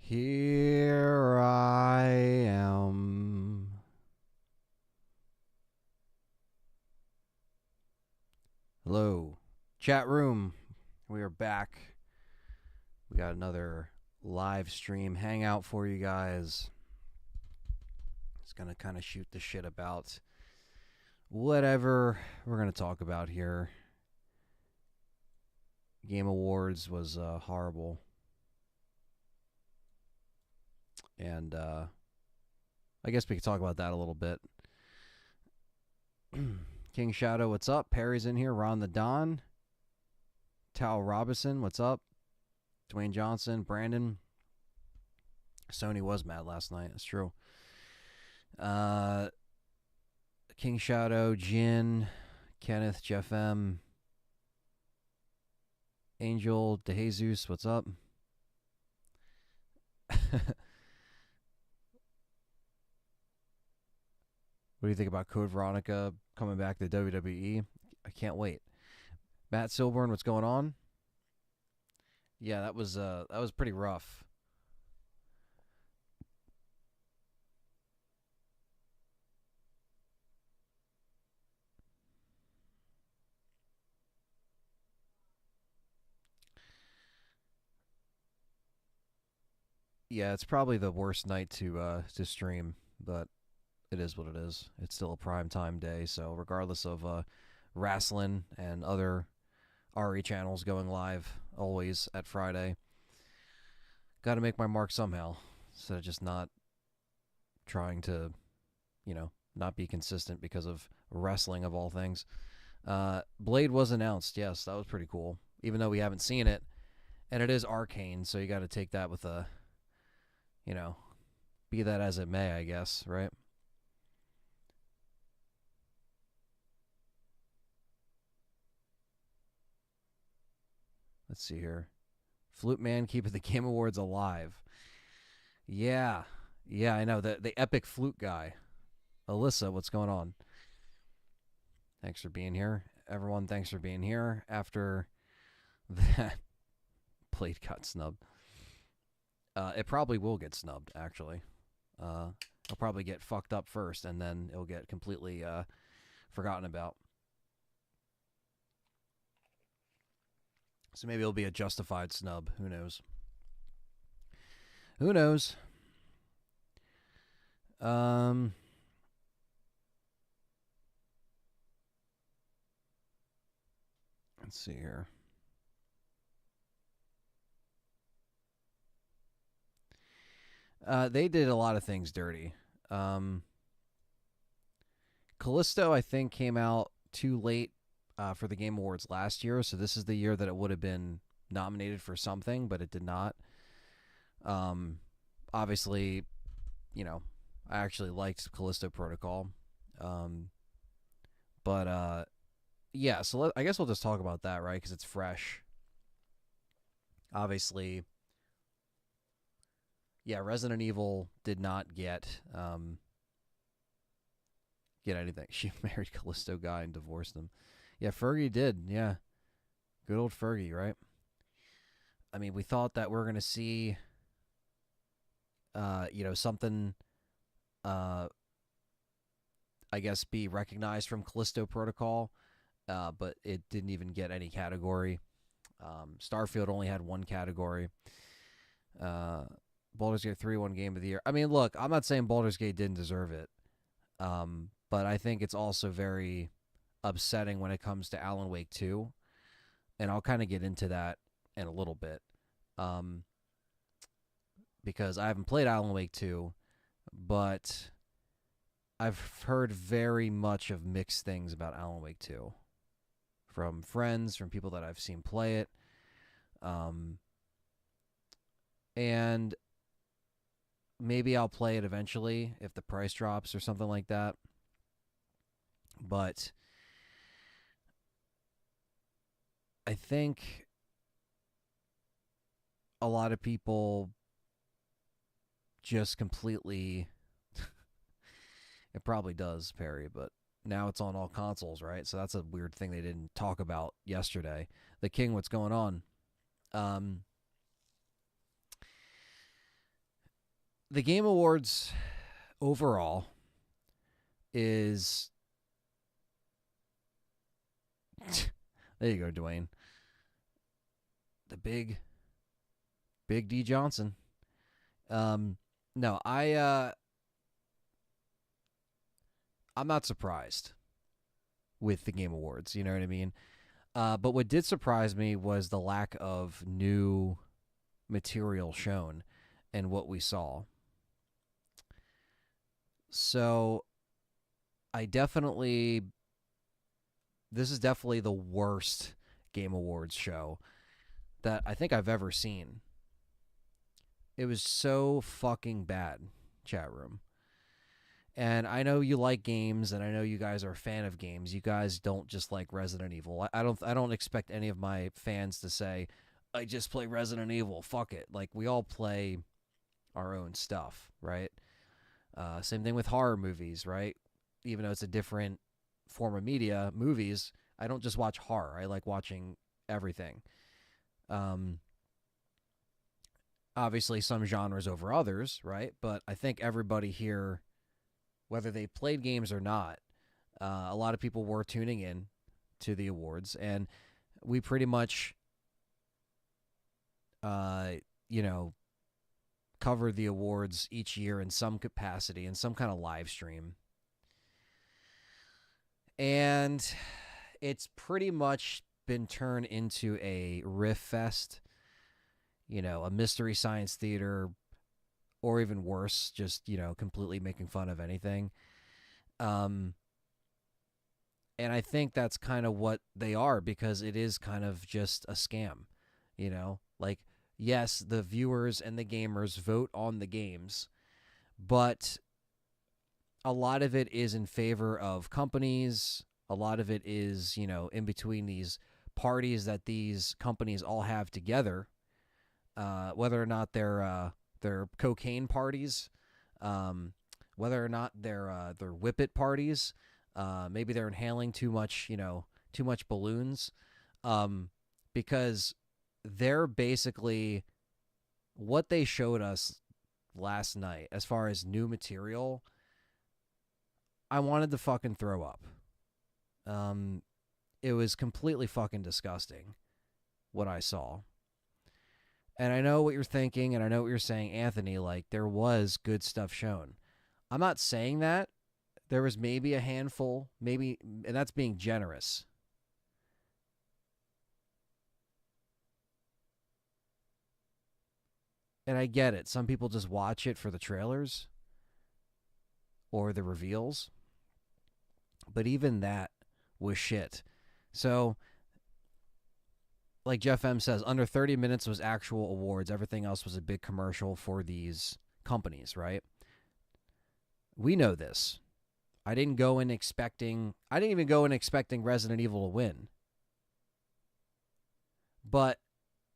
Here I am. Hello, chat room. We are back. We got another live stream hangout for you guys. It's going to kind of shoot the shit about whatever we're going to talk about here. Game Awards was horrible. And I guess we could talk about that a little bit. King Shadow, what's up? Perry's in here. Ron the Don. Tal Robinson, what's up? Dwayne Johnson, Brandon. Sony was mad last night. That's true. King Shadow, Jin, Kenneth, Jeff M, Angel, DeJesus, what's up? What do you think about Code Veronica coming back to WWE? I can't wait. Matt Silburn, what's going on? Yeah, that was pretty rough. Yeah, it's probably the worst night to stream, but it is what it is. It's still a prime time day, so regardless of wrestling and other RE channels going live always at Friday, got to make my mark somehow. Instead of just not trying to, not be consistent because of wrestling of all things. Blade was announced. Yes, that was pretty cool. Even though we haven't seen it, and it is Arcane, so you got to take that with a, you know, be that as it may, I guess, right? Let's see here. Flute Man keeping the Game Awards alive. Yeah, yeah, I know the epic flute guy. Alyssa, what's going on? Thanks for being here, everyone. Thanks for being here. After that, Blade got snubbed. It probably will get snubbed. Actually, it'll probably get fucked up first, and then it'll get completely forgotten about. So maybe it'll be a justified snub. Who knows? Who knows? Um, let's see here. They did a lot of things dirty. Um, Callisto, I think, came out too late for the Game Awards last year, so this is the year that it would have been nominated for something, but it did not. Um, Obviously, I actually liked Callisto Protocol. Um, but yeah, so I guess we'll just talk about that, right? Because it's fresh. Obviously, yeah, Resident Evil did not get anything. She married Callisto guy and divorced him. Yeah, Fergie did. Yeah, good old Fergie, right? I mean, we thought that we're gonna see, something, uh, I guess, be recognized from Callisto Protocol, but it didn't even get any category. Starfield only had one category. Uh, Baldur's Gate 3 won Game of the Year. I mean, look, I'm not saying Baldur's Gate didn't deserve it, but I think it's also very upsetting when it comes to Alan Wake 2, and I'll kind of get into that in a little bit, um, because I haven't played Alan Wake 2, but I've heard very much of mixed things about Alan Wake 2 from friends, from people that I've seen play it. Um, and maybe I'll play it eventually if the price drops or something like that. But I think a lot of people just completely it probably does, Perry, but now it's on all consoles, right? So that's a weird thing they didn't talk about yesterday. The King, what's going on? Um, the Game Awards overall is there you go, Dwayne. The big D Johnson. No, I'm not surprised with the Game Awards. You know what I mean? But what did surprise me was the lack of new material shown and what we saw. So I definitely, this is definitely the worst Game Awards show that I think I've ever seen. It was so fucking bad, chat room. And I know you like games, and I know you guys are a fan of games. You guys don't just like Resident Evil. I don't expect any of my fans to say, "I just play Resident Evil. Fuck it." Like, we all play our own stuff, right? Same thing with horror movies, right? even though it's a different form of media, movies, I don't just watch horror. I like watching everything. Obviously, some genres over others, right? But I think everybody here, whether they played games or not, a lot of people were tuning in to the awards, and we pretty much, you know, cover the awards each year in some capacity, in some kind of live stream. And it's pretty much been turned into a riff fest, a mystery science theater, or even worse, just, completely making fun of anything. And I think that's kind of what they are, because it is kind of just a scam, like, yes, the viewers and the gamers vote on the games, but a lot of it is in favor of companies. A lot of it is, in between these parties that these companies all have together, whether or not they're cocaine parties, whether or not they're whippet parties, maybe they're inhaling too much balloons, because they're basically what they showed us last night as far as new material. I wanted to fucking throw up. It was completely fucking disgusting what I saw. And I know what you're thinking, and I know what you're saying, Anthony, like, there was good stuff shown. I'm not saying that. There was maybe a handful, maybe, and that's being generous. And I get it. Some people just watch it for the trailers or the reveals. But even that was shit. So, like Jeff M says, under 30 minutes was actual awards. Everything else was a big commercial for these companies, right? We know this. I didn't even go in expecting Resident Evil to win. But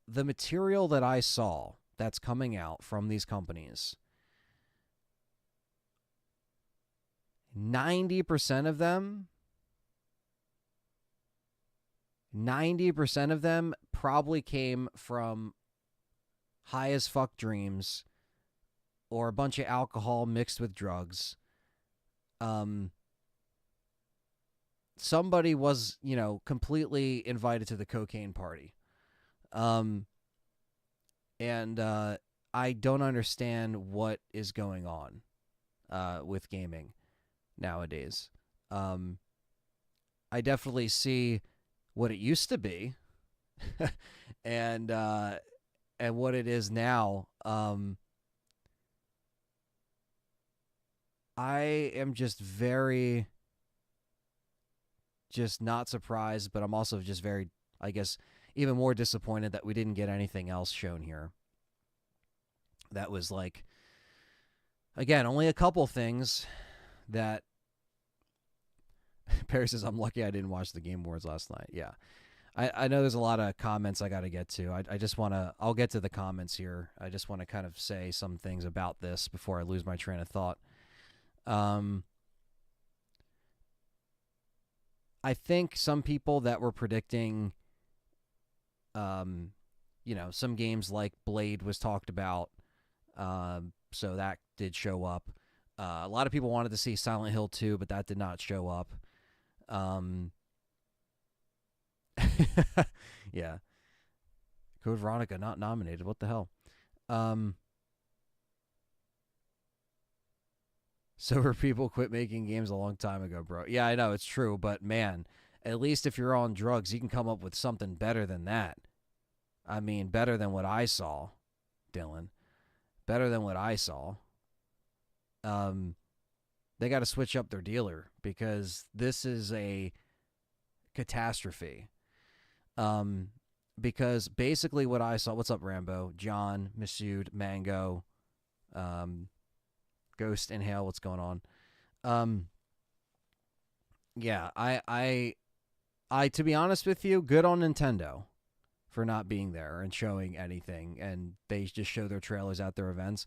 the material that I saw that's coming out from these companies, 90% of them probably came from high as fuck dreams or a bunch of alcohol mixed with drugs. Somebody was, completely invited to the cocaine party. And I don't understand what is going on with gaming nowadays. I definitely see what it used to be and what it is now. I am just not surprised, but I'm also just very, I guess, even more disappointed that we didn't get anything else shown here. That was like, again, only a couple things that Perry says, I'm lucky I didn't watch the Game Awards last night. Yeah. I know there's a lot of comments I got to get to. I just want to, I'll get to the comments here. I just want to kind of say some things about this before I lose my train of thought. I think some people that were predicting, some games like Blade was talked about. So that did show up. A lot of people wanted to see Silent Hill 2, but that did not show up. Yeah. Code Veronica not nominated. What the hell? Sober people quit making games a long time ago, bro. Yeah, I know, it's true, but man, at least if you're on drugs, you can come up with something better than that. I mean, better than what I saw, Dylan. Better than what I saw. They got to switch up their dealer because this is a catastrophe. Because basically what I saw, what's up, Rambo? John, Masood, Mango, Ghost, Inhale, what's going on? Yeah, I to be honest with you, good on Nintendo for not being there and showing anything, and they just show their trailers at their events.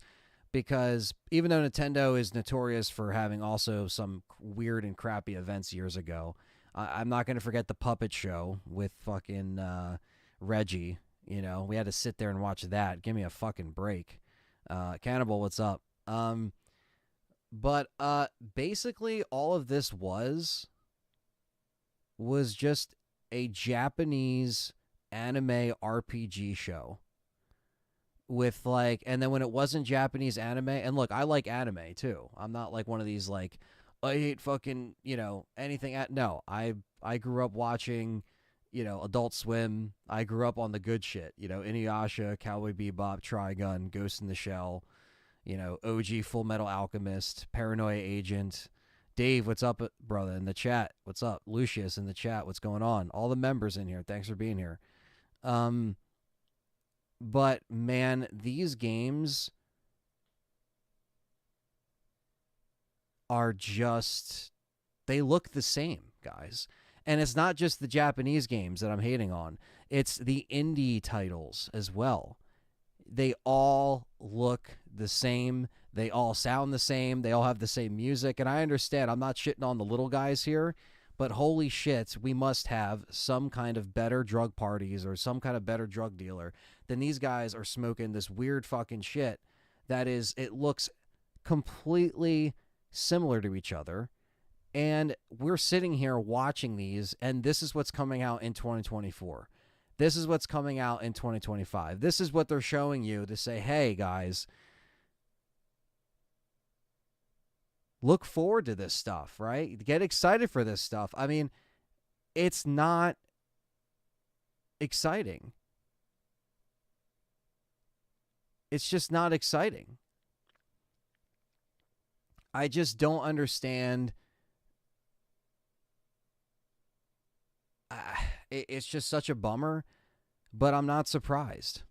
because even though Nintendo is notorious for having also some weird and crappy events years ago, I'm not going to forget the puppet show with fucking Reggie. You know, we had to sit there and watch that. Give me a fucking break. Cannibal, what's up? But basically all of this was just a Japanese anime RPG show with like, and then when it wasn't Japanese anime, and look, I like anime too. I'm not like one of these like, I hate fucking, you know, anything. No, I grew up watching, you know, Adult Swim. I grew up on the good shit, you know, Inuyasha, Cowboy Bebop, Trigun, Ghost in the Shell, you know, OG Full Metal Alchemist, Paranoia Agent. Dave, what's up, brother, in the chat? What's up? Lucius in the chat, what's going on? All the members in here, thanks for being here. But man, these games are just, they look the same, guys. And it's not just the Japanese games that I'm hating on. It's the indie titles as well. They all look the same. They all sound the same. They all have the same music. And I understand, I'm not shitting on the little guys here, but holy shit, we must have some kind of better drug parties or some kind of better drug dealer than these guys are smoking this weird fucking shit that is, it looks completely similar to each other. And we're sitting here watching these, and this is what's coming out in 2024. This is what's coming out in 2025. This is what they're showing you to say, hey, guys, look forward to this stuff, right? Get excited for this stuff. I mean, it's not exciting. It's just not exciting. I just don't understand. It's just such a bummer, but I'm not surprised.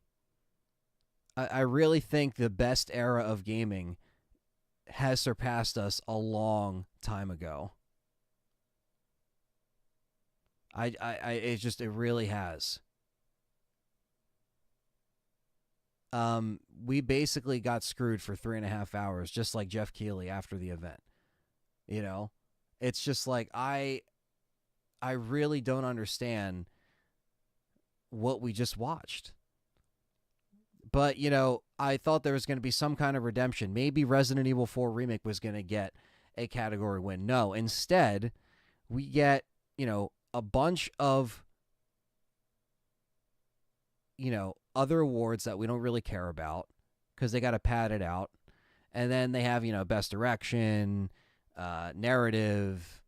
I really think the best era of gaming has surpassed us a long time ago. It really has. We basically got screwed for 3.5 hours, just like Jeff Keighley after the event. You know, it's just like, I really don't understand what we just watched. But, you know, I thought there was going to be some kind of redemption. Maybe Resident Evil 4 Remake was going to get a category win. No, instead, we get, you know, a bunch of, you know, other awards that we don't really care about because they got to pad it out. And then they have, you know, best direction, narrative,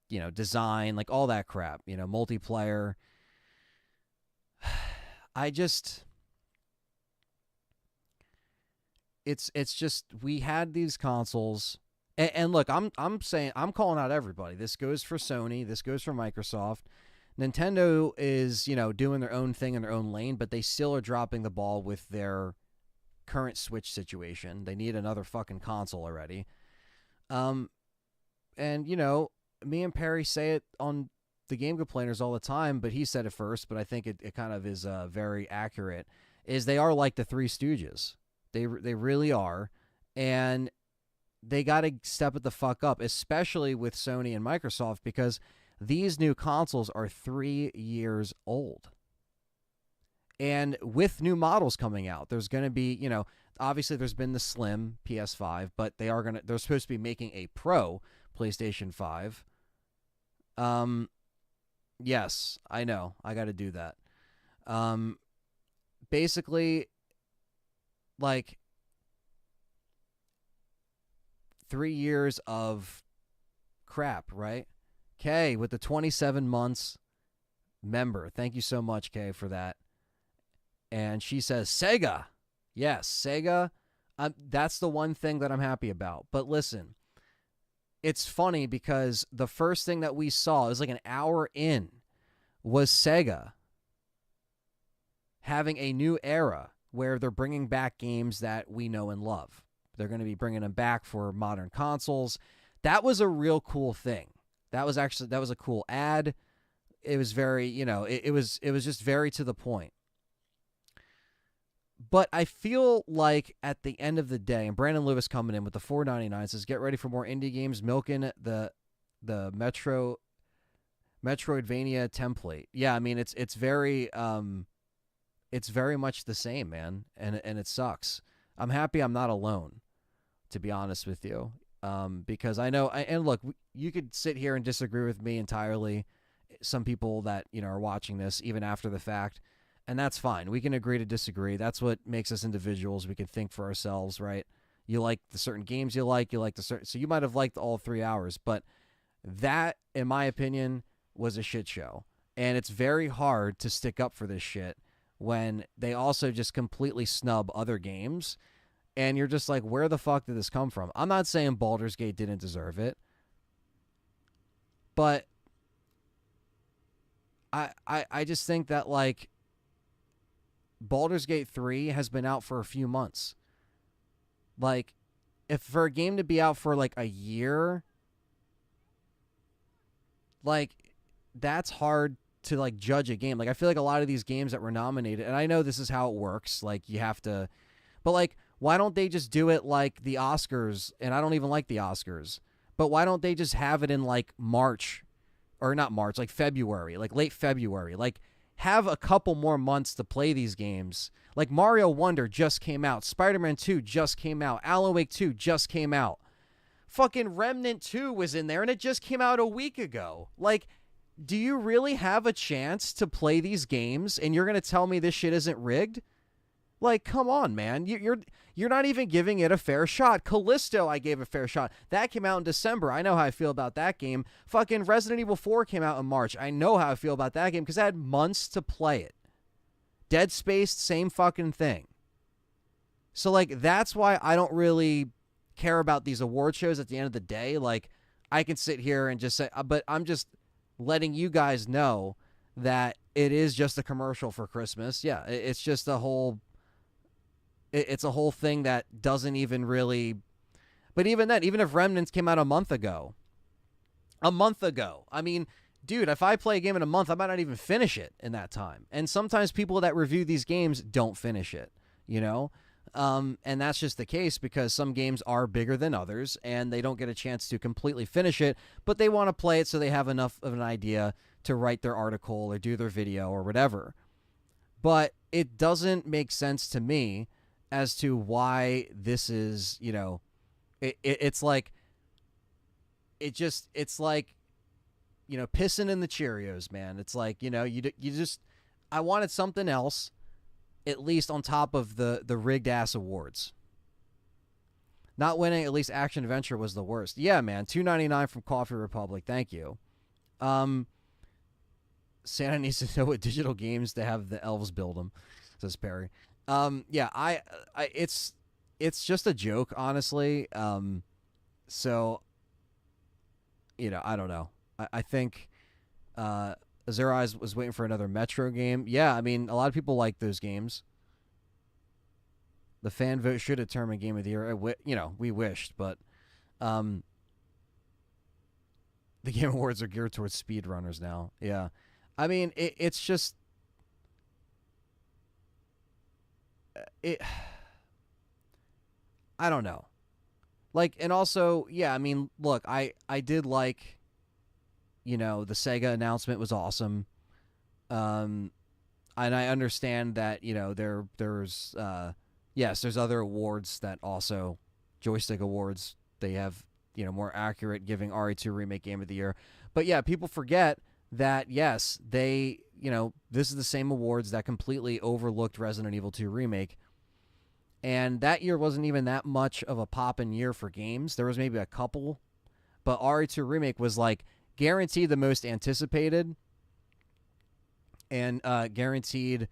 you know, design, like all that crap, you know, multiplayer. I just, it's just, we had these consoles, and look, I'm saying, I'm calling out everybody. This goes for Sony, this goes for Microsoft. Nintendo is, you know, doing their own thing in their own lane, but they still are dropping the ball with their current Switch situation. They need another fucking console already. And, you know, me and Perry say it on the Game Complainers all the time, but he said it first, but I think it kind of is very accurate, is they are like the Three Stooges. They really are. And they got to step it the fuck up, especially with Sony and Microsoft, because these new consoles are 3 years old. And with new models coming out, there's going to be, you know, obviously there's been the Slim PS5, but they're supposed to be making a Pro PlayStation 5. Yes, I know. I got to do that. Basically, like 3 years of crap, right? Kay with the 27 months member. Thank you so much, Kay, for that. And she says, Sega. Yes, Sega. That's the one thing that I'm happy about. But listen, it's funny because the first thing that we saw, it was like an hour in, was Sega having a new era where they're bringing back games that we know and love. They're going to be bringing them back for modern consoles. That was a real cool thing. That was a cool ad. It was very, you know, it was just very to the point. But I feel like at the end of the day, and Brandon Lewis coming in with the $4.99 says, "Get ready for more indie games milking the Metroidvania template." Yeah, I mean it's very much the same, man, and it sucks. I'm happy I'm not alone, to be honest with you, because I know. And look, you could sit here and disagree with me entirely. Some people that are watching this even after the fact, and that's fine. We can agree to disagree. That's what makes us individuals. We can think for ourselves, right? You like the certain games you like the certain. So you might have liked all 3 hours, but that, in my opinion, was a shit show. And it's very hard to stick up for this shit when they also just completely snub other games. And you're just like, where the fuck did this come from? I'm not saying Baldur's Gate didn't deserve it, but I just think that, like, Baldur's Gate 3 has been out for a few months. Like, if for a game to be out for like a year, like, that's hard to like judge a game. Like, I feel like a lot of these games that were nominated, and I know this is how it works, like you have to, but like, why don't they just do it like the Oscars? And I don't even like the Oscars, but why don't they just have it in like March, or not March, like February, like late February, like have a couple more months to play these games. Like Mario Wonder just came out, Spider-Man 2 just came out, Alan Wake 2 just came out. Fucking Remnant 2 was in there and it just came out a week ago. Like, do you really have a chance to play these games and you're going to tell me this shit isn't rigged? Like, come on, man. You're not even giving it a fair shot. Callisto, I gave a fair shot. That came out in December. I know how I feel about that game. Fucking Resident Evil 4 came out in March. I know how I feel about that game because I had months to play it. Dead Space, same fucking thing. So, like, that's why I don't really care about these award shows at the end of the day. Like, I can sit here and just say, but I'm just letting you guys know that it is just a commercial for Christmas. Yeah, it's just a whole... It's a whole thing that doesn't even really... But even then, even if Remnants came out a month ago, I mean, dude, if I play a game in a month, I might not even finish it in that time. And sometimes people that review these games don't finish it, you know? And that's just the case because some games are bigger than others and they don't get a chance to completely finish it, but they want to play it so they have enough of an idea to write their article or do their video or whatever. But it doesn't make sense to me as to why this is, it's like, it's like, pissing in the Cheerios, man. It's like, I wanted something else, at least on top of the rigged ass awards. Not winning, at least Action Adventure was the worst. Yeah, man. $2.99 from Coffee Republic. Thank you. Santa needs to know what digital games to have the elves build them, says Perry. Yeah, I it's just a joke, honestly. So, I don't know. I think Azure Eyes was waiting for another Metro game. Yeah, I mean, a lot of people like those games. The fan vote should determine Game of the Year. We wished, but the Game Awards are geared towards speedrunners now. Yeah. I mean, it's just... I don't know. Like, and also, yeah, I mean, look, I did like, the Sega announcement was awesome. And I understand that, there's other awards that also, joystick awards, they have, more accurate giving RE2 Remake Game of the Year. But yeah, people forget that, yes, they, this is the same awards that completely overlooked Resident Evil 2 Remake. And that year wasn't even that much of a poppin' year for games. There was maybe a couple. But RE2 Remake was, like, guaranteed the most anticipated. And guaranteed,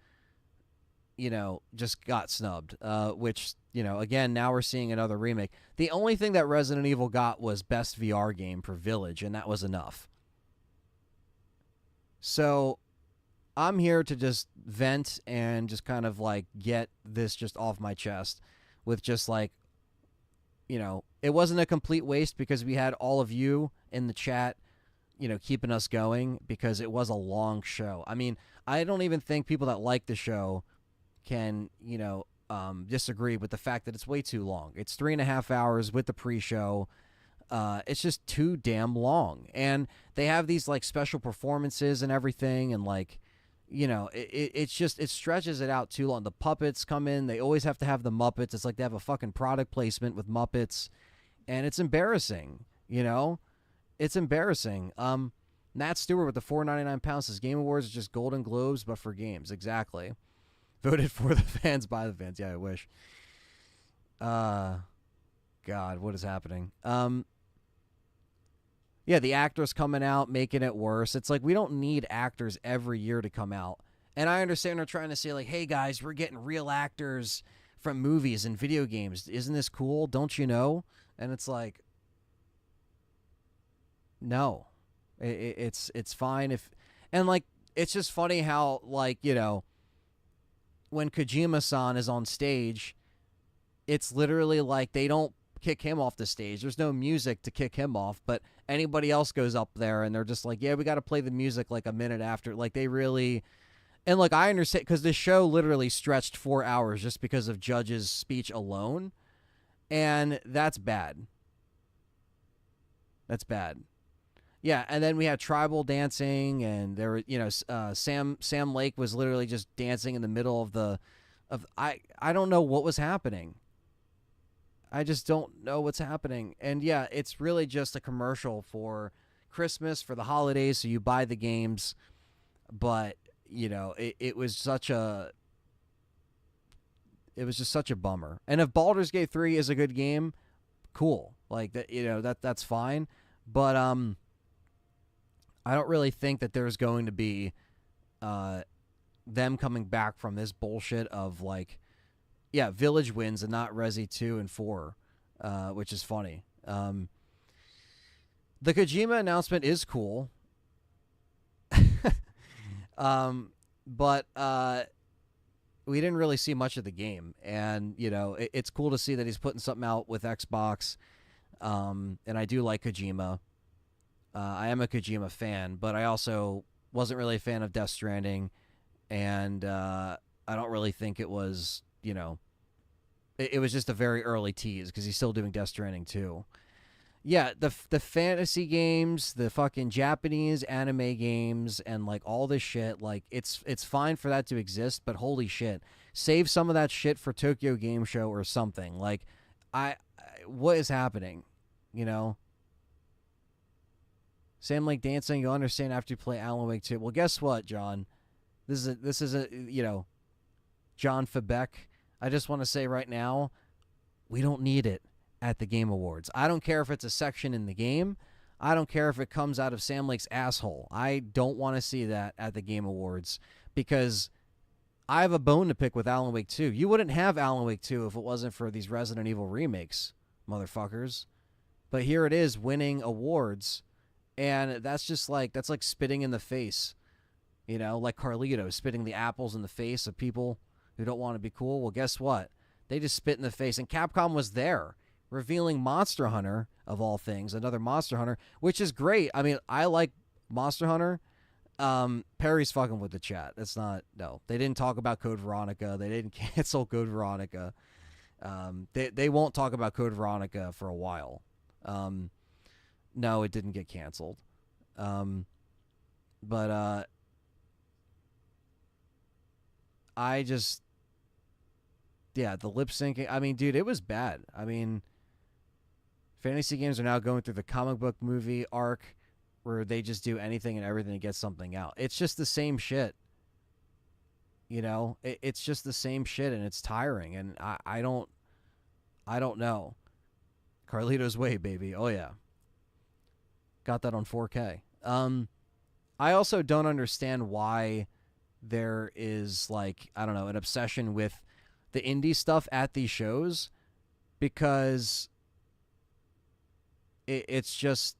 just got snubbed. Which, again, now we're seeing another remake. The only thing that Resident Evil got was Best VR Game for Village, and that was enough. So I'm here to just vent and just kind of like get this just off my chest with just like, it wasn't a complete waste because we had all of you in the chat, keeping us going because it was a long show. I mean, I don't even think people that like the show can, disagree with the fact that it's way too long. It's 3.5 hours with the pre-show. It's just too damn long. And they have these like special performances and everything, and like, you know, it's just, it stretches it out too long. The puppets come in. They always have to have the Muppets. It's like they have a fucking product placement with Muppets, and it's embarrassing, you know? It's embarrassing. Nat Stewart with the £4.99 says Game Awards is just Golden Globes, but for games. Exactly. Voted for the fans by the fans. Yeah, I wish. God, what is happening? Yeah, the actors coming out, making it worse. It's like we don't need actors every year to come out. And I understand they're trying to say, like, hey, guys, we're getting real actors from movies and video games. Isn't this cool? Don't you know? And it's like, no. It's fine if... And, like, it's just funny how, like, you know, when Kojima-san is on stage, it's literally like they don't kick him off the stage. There's no music to kick him off, but anybody else goes up there and they're just like, yeah, we got to play the music like a minute after. Like, they really... And, like, I understand, because this show literally stretched 4 hours just because of Judge's speech alone, and that's bad. That's bad. Yeah, and then we had tribal dancing, and there were, you know, Sam Lake was literally just dancing in the middle of I don't know what was happening. I just don't know what's happening. And yeah, it's really just a commercial for Christmas, for the holidays, so you buy the games. But, you know, it was just such a bummer. And if Baldur's Gate 3 is a good game, cool. Like that, you know, that's fine. But I don't really think that there's going to be them coming back from this bullshit of like, yeah, Village wins and not Resi 2 and 4, which is funny. The Kojima announcement is cool. But we didn't really see much of the game. And, you know, it's cool to see that he's putting something out with Xbox. And I do like Kojima. I am a Kojima fan, but I also wasn't really a fan of Death Stranding. And I don't really think it was, you know, it was just a very early tease because he's still doing Death Stranding too. Yeah, the fantasy games, the fucking Japanese anime games, and like all this shit, like it's fine for that to exist, but holy shit, save some of that shit for Tokyo Game Show or something. Like, what is happening? You know, Sam Lake dancing. You'll understand after you play Alan Wake 2. Well, guess what, John? This is a you know, John Febeck. I just want to say right now, we don't need it at the Game Awards. I don't care if it's a section in the game. I don't care if it comes out of Sam Lake's asshole. I don't want to see that at the Game Awards because I have a bone to pick with Alan Wake 2. You wouldn't have Alan Wake 2 if it wasn't for these Resident Evil remakes, motherfuckers. But here it is winning awards, and that's just like, that's like spitting in the face. You know, like Carlito spitting the apples in the face of people who don't want to be cool. Well, guess what? They just spit in the face, and Capcom was there revealing Monster Hunter, of all things, another Monster Hunter, which is great. I mean, I like Monster Hunter. Perry's fucking with the chat. That's not, no. They didn't talk about Code Veronica. They didn't cancel Code Veronica. They won't talk about Code Veronica for a while. No, it didn't get canceled. But I just, yeah, the lip syncing. I mean, dude, it was bad. I mean, fantasy games are now going through the comic book movie arc where they just do anything and everything to get something out. It's just the same shit. You know, it's just the same shit, and it's tiring. And I don't know. Carlito's Way, baby. Oh yeah, got that on 4K. I also don't understand why there is, like, I don't know, an obsession with the indie stuff at these shows, because it's just,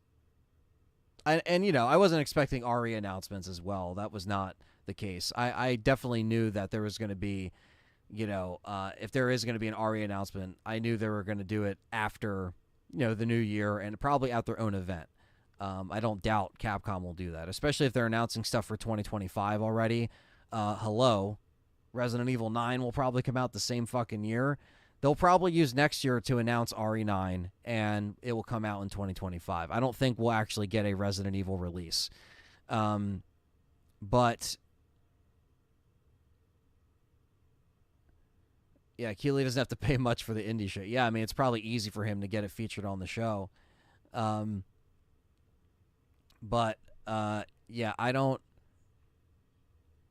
and you know, I wasn't expecting RE announcements as well. That was not the case. I definitely knew that there was going to be, you know, if there is going to be an RE announcement, I knew they were going to do it after, you know, the new year, and probably at their own event. I don't doubt Capcom will do that, especially if they're announcing stuff for 2025 already. Hello, Resident Evil 9 will probably come out the same fucking year. They'll probably use next year to announce RE9, and it will come out in 2025. I don't think we'll actually get a Resident Evil release. But yeah, Keeley doesn't have to pay much for the indie shit. Yeah, I mean, it's probably easy for him to get it featured on the show. But yeah, I don't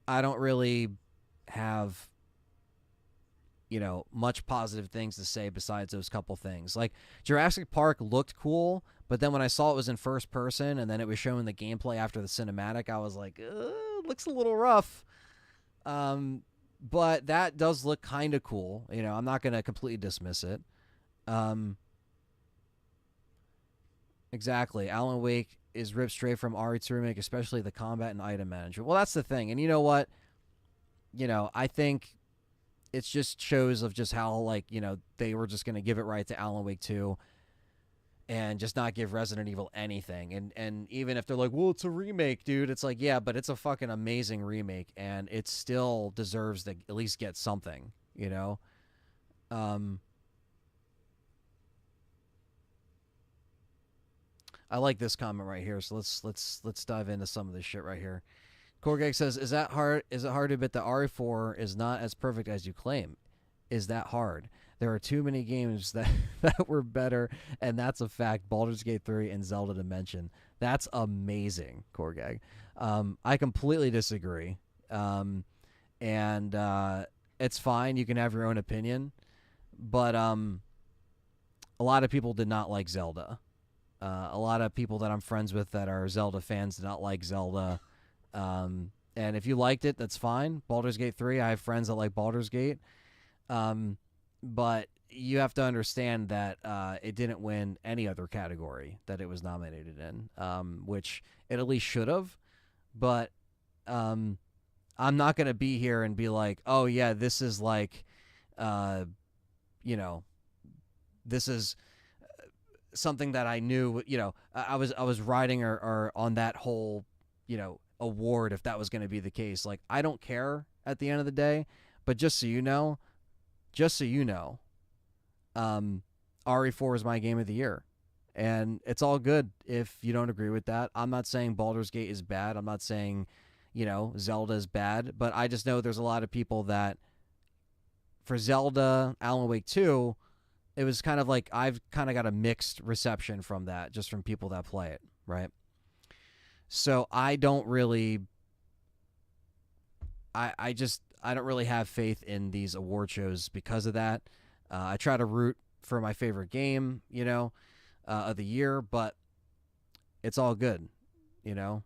really have, you know, much positive things to say besides those couple things. Like, Jurassic Park looked cool, but then when I saw it was in first person and then it was showing the gameplay after the cinematic, I was like, looks a little rough. But that does look kind of cool. You know, I'm not going to completely dismiss it. Exactly. Alan Wake is ripped straight from RE2 Remake, especially the combat and item management. Well, that's the thing. And you know what? You know, I think it's just shows of just how, like, you know, they were just going to give it right to Alan Wake 2 and just not give Resident Evil anything. And even if they're like, well, it's a remake, dude, it's like, yeah, but it's a fucking amazing remake, and it still deserves to at least get something, you know? I like this comment right here, so let's dive into some of this shit right here. Korgag says, is it hard to admit that RE4 is not as perfect as you claim? Is that hard? There are too many games that, that were better, and that's a fact. Baldur's Gate 3 and Zelda to mention. That's amazing, Korgag. I completely disagree. And it's fine. You can have your own opinion. But a lot of people did not like Zelda. A lot of people that I'm friends with that are Zelda fans did not like Zelda. And if you liked it, that's fine. Baldur's Gate 3, I have friends that like Baldur's Gate. But you have to understand that it didn't win any other category that it was nominated in, which it at least should have. But I'm not going to be here and be like, oh, yeah, this is like, you know, this is something that I knew, you know, I was riding or on that whole, you know, award if that was going to be the case. Like, I don't care at the end of the day, but just so you know, RE4 is my game of the year, and it's all good if you don't agree with that. I'm not saying Baldur's Gate is bad. I'm not saying, you know, Zelda is bad, but I just know there's a lot of people that for Zelda, Alan Wake 2, it was kind of like I've kind of got a mixed reception from that, just from people that play it, right? So I don't really, I don't really have faith in these award shows because of that. I try to root for my favorite game, you know, of the year, but it's all good, you know.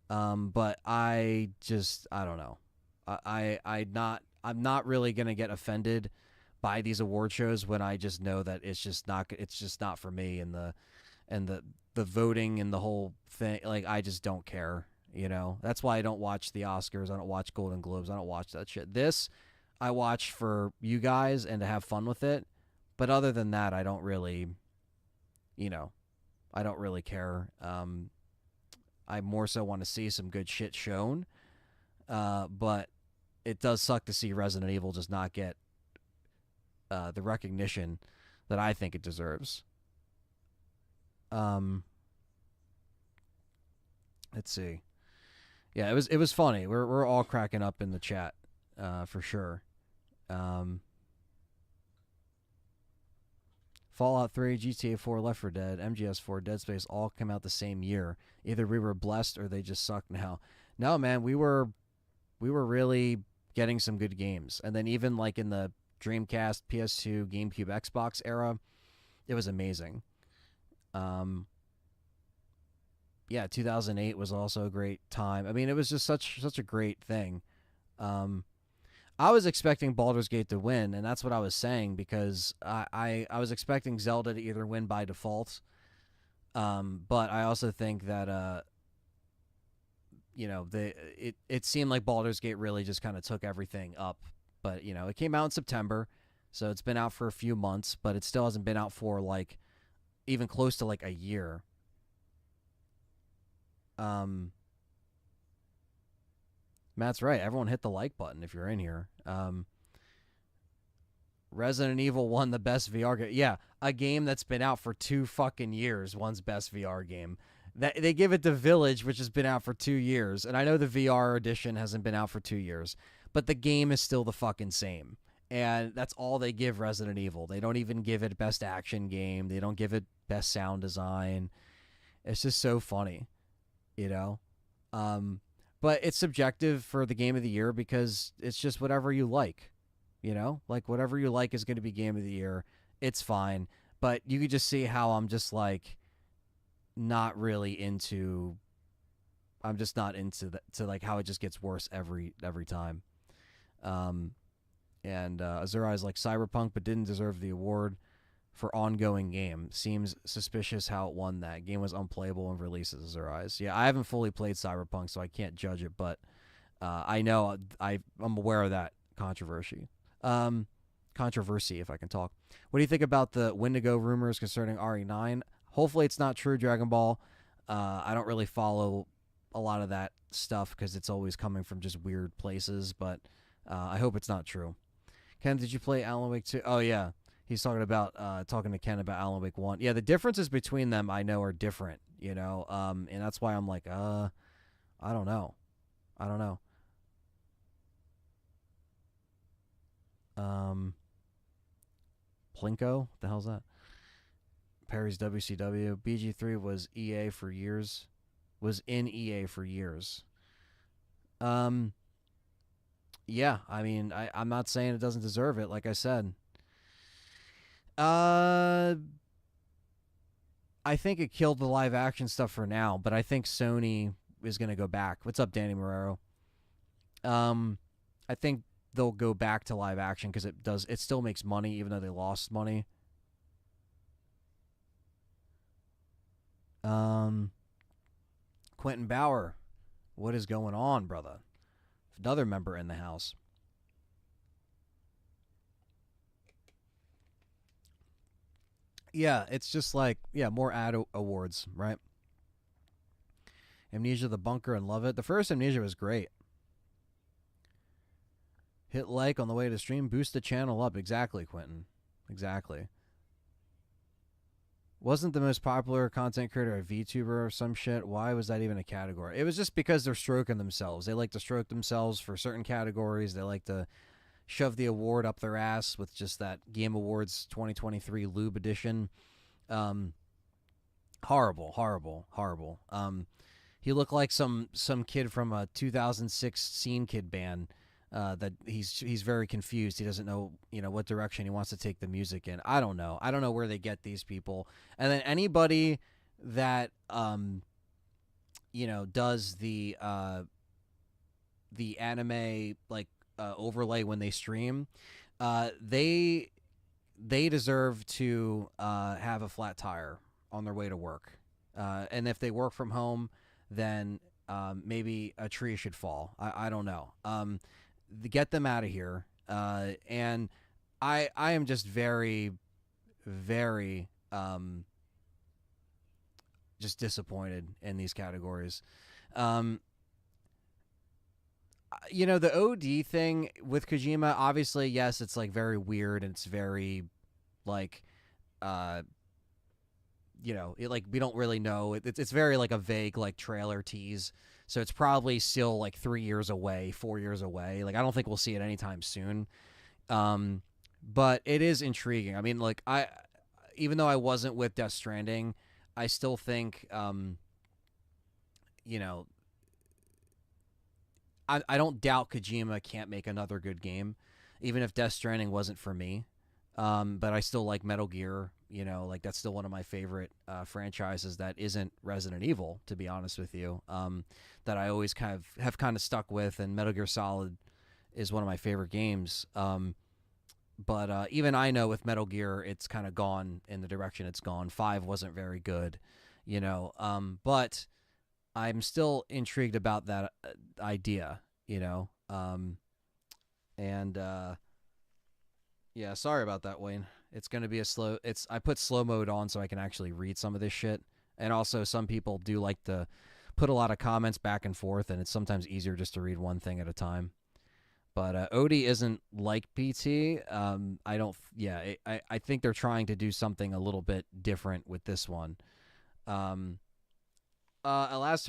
But I don't know. I'm not really gonna get offended by these award shows when I just know that it's just not for me, and the voting and the whole thing. Like, I just don't care. You know, that's why I don't watch the Oscars. I don't watch Golden Globes. I don't watch that shit. This I watch for you guys and to have fun with it. But other than that, I don't really, you know, I don't really care. I more so want to see some good shit shown. But it does suck to see Resident Evil just not get the recognition that I think it deserves. Let's see. Yeah, it was funny. We're all cracking up in the chat, for sure. Fallout 3, GTA 4, Left 4 Dead, MGS 4, Dead Space all came out the same year. Either we were blessed or they just suck now. No, man, we were really getting some good games. And then even like in the Dreamcast, PS2, GameCube, Xbox era, it was amazing. Yeah, 2008 was also a great time. I mean, it was just such a great thing. I was expecting Baldur's Gate to win, and that's what I was saying, because I was expecting Zelda to either win by default. But I also think that you know, it seemed like Baldur's Gate really just kind of took everything up. But, you know, it came out in September, so it's been out for a few months, but it still hasn't been out for like even close to like a year. Matt's right. Everyone hit the like button if you're in here. Resident Evil won the best VR game. Yeah, a game that's been out for 2 fucking years won's best VR game. That they give it to Village, which has been out for 2 years, and I know the VR edition hasn't been out for 2 years, but the game is still the fucking same. And that's all they give Resident Evil. They don't even give it best action game. They don't give it best sound design. It's just so funny, you know. Um, but it's subjective for the game of the year because it's just whatever you like. You know, like whatever you like is going to be game of the year. It's fine, but you could just see how I'm just like not really into. I'm just not into to like how it just gets worse every time. Um, and Azura is like Cyberpunk, but didn't deserve the award for ongoing game. Seems suspicious how it won that. Game was unplayable in releases. Azura is. Yeah, I haven't fully played Cyberpunk, so I can't judge it, but I know I'm aware of that controversy. Controversy, if I can talk. What do you think about the Wendigo rumors concerning RE9? Hopefully it's not true, Dragon Ball. I don't really follow a lot of that stuff because it's always coming from just weird places, but I hope it's not true. Ken, did you play Alan Wake 2? Oh, yeah. He's talking about talking to Ken about Alan Wake 1. Yeah, the differences between them I know are different, you know, and that's why I'm like, I don't know. I don't know. Plinko? What the hell's that? Perry's WCW. BG3 was EA for years. Was in EA for years. Yeah, I mean, I'm not saying it doesn't deserve it, like I said. I think it killed the live action stuff for now, but I think Sony is going to go back. What's up, Danny Marrero? I think they'll go back to live action because it still makes money even though they lost money. Quentin Bauer, what is going on, brother? Another member in the house. Yeah, it's just like, yeah, more awards, right? Amnesia the Bunker and love it. The first Amnesia was great. Hit like on the way to stream, boost the channel up. Exactly, Quentin. Exactly. Wasn't the most popular content creator a VTuber or some shit? Why was that even a category? It was just because they're stroking themselves. They like to stroke themselves for certain categories. They like to shove the award up their ass with just that Game Awards 2023 Lube edition. Horrible, horrible, horrible. He looked like some kid from a 2006 Scene Kid band. That he's very confused. He doesn't know, you know, what direction he wants to take the music in. I don't know. I don't know where they get these people. And then anybody that you know, does the anime like overlay when they stream, they deserve to have a flat tire on their way to work. And if they work from home, then maybe a tree should fall. I don't know. Get them out of here. And I am just very, very just disappointed in these categories. You know, the OD thing with Kojima, obviously, yes, it's like very weird and it's very like you know, like we don't really know. It's very like a vague like trailer tease. So it's probably still like 3 years away, 4 years away. Like I don't think we'll see it anytime soon. But it is intriguing. I mean, like even though I wasn't with Death Stranding, I still think you know, I don't doubt Kojima can't make another good game, even if Death Stranding wasn't for me. But I still like Metal Gear. You know, like that's still one of my favorite franchises that isn't Resident Evil, to be honest with you. That I always have kind of stuck with, and Metal Gear Solid is one of my favorite games. But even I know with Metal Gear, it's kind of gone in the direction it's gone. 5 wasn't very good, you know. But I'm still intrigued about that idea, you know. And yeah, sorry about that, Wayne. It's going to be a slow. I put slow mode on so I can actually read some of this shit. And also, some people do like to put a lot of comments back and forth, and it's sometimes easier just to read one thing at a time. But Odie isn't like PT. I don't. Yeah, I think they're trying to do something a little bit different with this one. Elastor,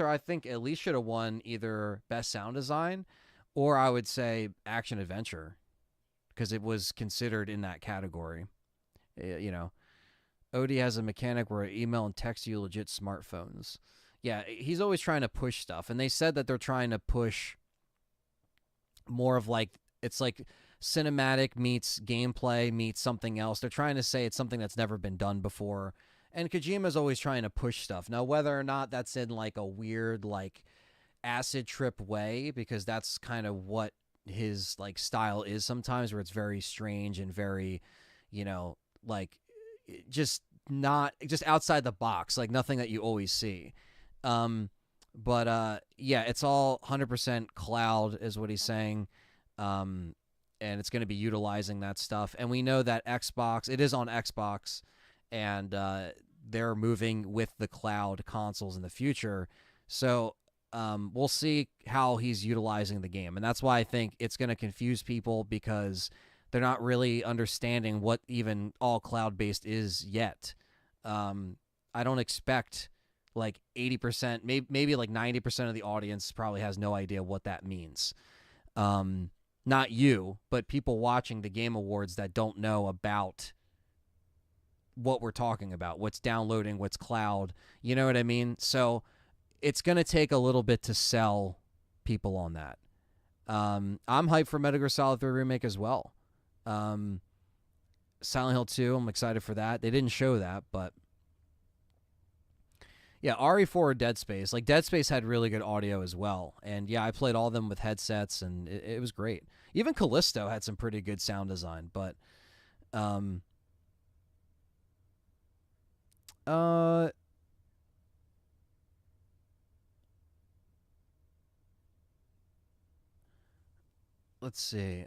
I think at least should have won either best sound design, or I would say action adventure, because it was considered in that category. You know, Odie has a mechanic where I email and text you legit smartphones. Yeah, he's always trying to push stuff, and they said that they're trying to push more of like, it's like cinematic meets gameplay meets something else. They're trying to say it's something that's never been done before. And Kojima's always trying to push stuff. Now, whether or not that's in like a weird like acid trip way, because that's kind of what his like style is sometimes, where it's very strange and very, you know, like just not just outside the box, like nothing that you always see. But yeah, it's all 100% cloud is what he's saying. And it's going to be utilizing that stuff. And we know that Xbox, it is on Xbox, and they're moving with the cloud consoles in the future. So we'll see how he's utilizing the game. And that's why I think it's going to confuse people, because they're not really understanding what even all cloud-based is yet. I don't expect like 80%, maybe like 90% of the audience probably has no idea what that means. Not you, but people watching the Game Awards that don't know about what we're talking about, what's downloading, what's cloud. You know what I mean? So it's going to take a little bit to sell people on that. I'm hyped for Metal Gear Solid 3 Remake as well. Silent Hill 2, I'm excited for that. They didn't show that, but yeah, RE4 or Dead Space. Like, Dead Space had really good audio as well. And yeah, I played all of them with headsets, and it was great. Even Callisto had some pretty good sound design, but let's see.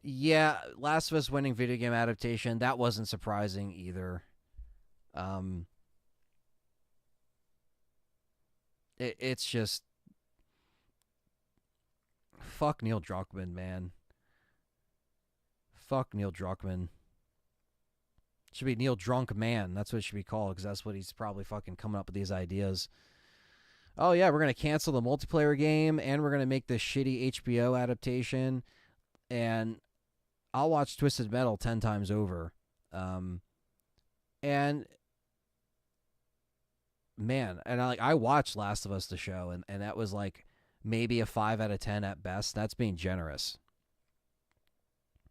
Yeah, Last of Us winning video game adaptation, that wasn't surprising either. It's just, fuck Neil Druckmann, man. Fuck Neil Druckmann. Should be Neil Drunk Man. That's what it should be called, because that's what he's probably fucking coming up with these ideas. Oh yeah, we're gonna cancel the multiplayer game, and we're gonna make this shitty HBO adaptation, and I'll watch Twisted Metal 10 times over. And man, and I watched Last of Us the show, and that was like maybe a 5 out of 10 at best. That's being generous.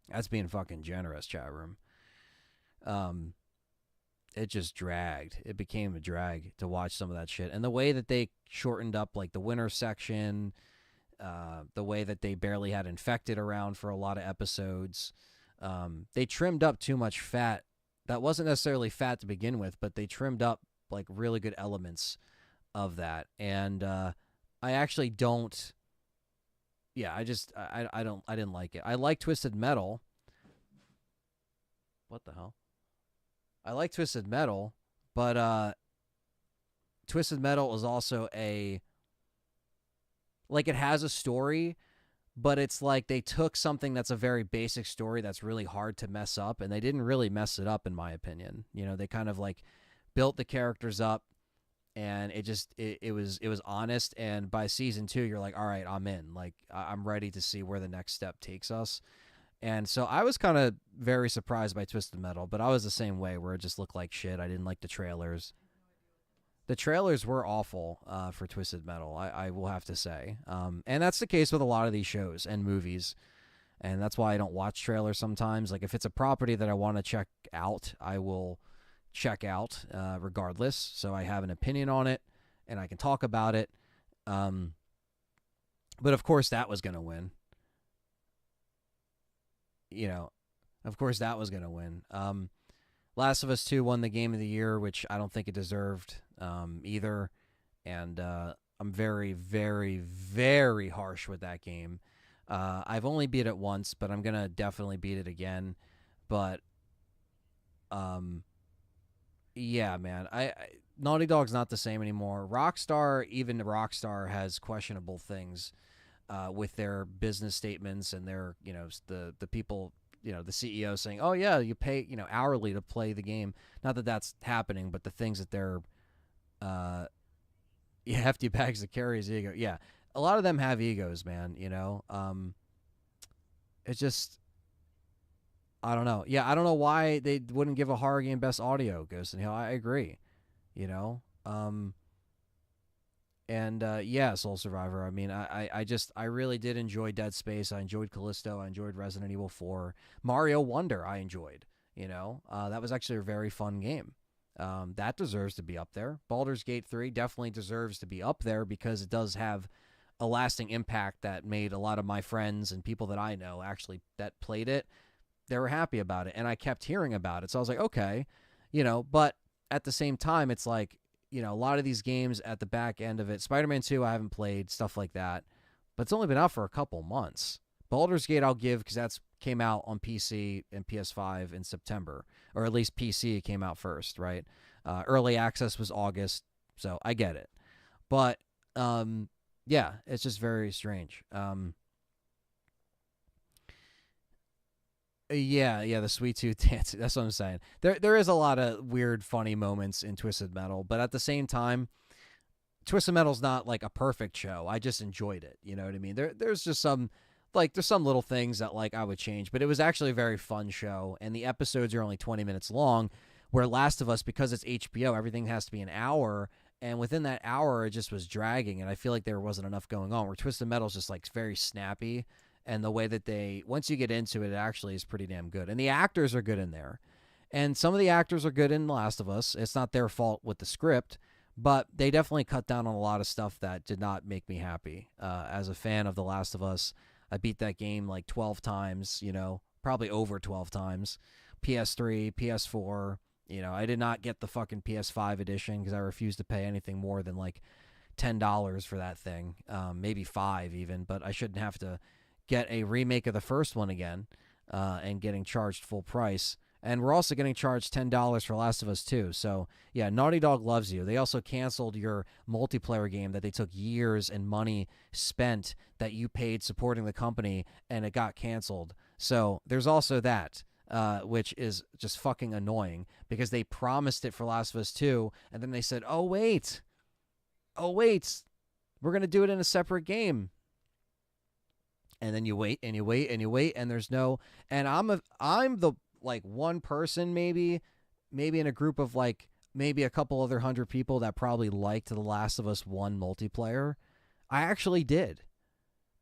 That's being fucking generous, chat room. It just dragged. It became a drag to watch some of that shit. And the way that they shortened up like the winter section, the way that they barely had infected around for a lot of episodes, they trimmed up too much fat. That wasn't necessarily fat to begin with, but they trimmed up like really good elements of that. And I actually don't. Yeah, I didn't like it. I like Twisted Metal. What the hell? I like Twisted Metal, but Twisted Metal is also it has a story, but it's like they took something that's a very basic story that's really hard to mess up, and they didn't really mess it up, in my opinion. You know, they kind of like built the characters up, and it was honest. And by season 2, you're like, all right, I'm in. Like, I'm ready to see where the next step takes us. And so I was kind of very surprised by Twisted Metal, but I was the same way, where it just looked like shit. I didn't like the trailers. The trailers were awful for Twisted Metal, I will have to say. And that's the case with a lot of these shows and movies. And that's why I don't watch trailers sometimes. Like, if it's a property that I want to check out, I will check out regardless. So I have an opinion on it, and I can talk about it. But of course that was going to win. You know, of course that was going to win. Last of Us 2 won the Game of the Year, which I don't think it deserved either. And I'm very, very, very harsh with that game. I've only beat it once, but I'm going to definitely beat it again. But, yeah, man, Naughty Dog's not the same anymore. Rockstar, even Rockstar, has questionable things with their business statements and their, the people, the CEO saying, "Oh yeah, you pay, hourly to play the game." Not that that's happening, but the things that they're, hefty bags that carry his ego. Yeah, a lot of them have egos, man. It's just, I don't know. Yeah, I don't know why they wouldn't give a horror game best audio, Ghost and Hill. I agree. You know, and yeah, Soul Survivor. I mean, I really did enjoy Dead Space. I enjoyed Callisto. I enjoyed Resident Evil 4. Mario Wonder, I enjoyed. That was actually a very fun game. That deserves to be up there. Baldur's Gate 3 definitely deserves to be up there because it does have a lasting impact that made a lot of my friends and people that I know actually that played it, they were happy about it. And I kept hearing about it. So I was like, okay, but at the same time, it's like, a lot of these games at the back end of it, Spider-Man 2, I haven't played, stuff like that, but it's only been out for a couple months. Baldur's Gate I'll give because that's came out on PC and PS5 in September, or at least PC came out first, right? Early access was August, so I get it. But yeah, it's just very strange. Yeah, the Sweet Tooth dance. That's what I'm saying. There is a lot of weird, funny moments in Twisted Metal, but at the same time, Twisted Metal's not like a perfect show. I just enjoyed it. You know what I mean? There's just some there's some little things that like I would change, but it was actually a very fun show, and the episodes are only 20 minutes long. Where Last of Us, because it's HBO, everything has to be an hour, and within that hour, it just was dragging, and I feel like there wasn't enough going on. Where Twisted Metal's just like very snappy. And the way that once you get into it, it actually is pretty damn good. And the actors are good in there. And some of the actors are good in The Last of Us. It's not their fault with the script, but they definitely cut down on a lot of stuff that did not make me happy. As a fan of The Last of Us, I beat that game like 12 times, probably over 12 times. PS3, PS4, I did not get the fucking PS5 edition because I refused to pay anything more than like $10 for that thing. Maybe $5 even, but I shouldn't have to get a remake of the first one again and getting charged full price. And we're also getting charged $10 for Last of Us 2. So, yeah, Naughty Dog loves you. They also canceled your multiplayer game that they took years and money spent that you paid supporting the company, and it got canceled. So there's also that, which is just fucking annoying because they promised it for Last of Us 2, and then they said, oh, wait, we're going to do it in a separate game. And then you wait and you wait and you wait, and there's no. And I'm the like one person maybe in a group of like maybe a couple other 100 people that probably liked The Last of Us 1 multiplayer. I actually did,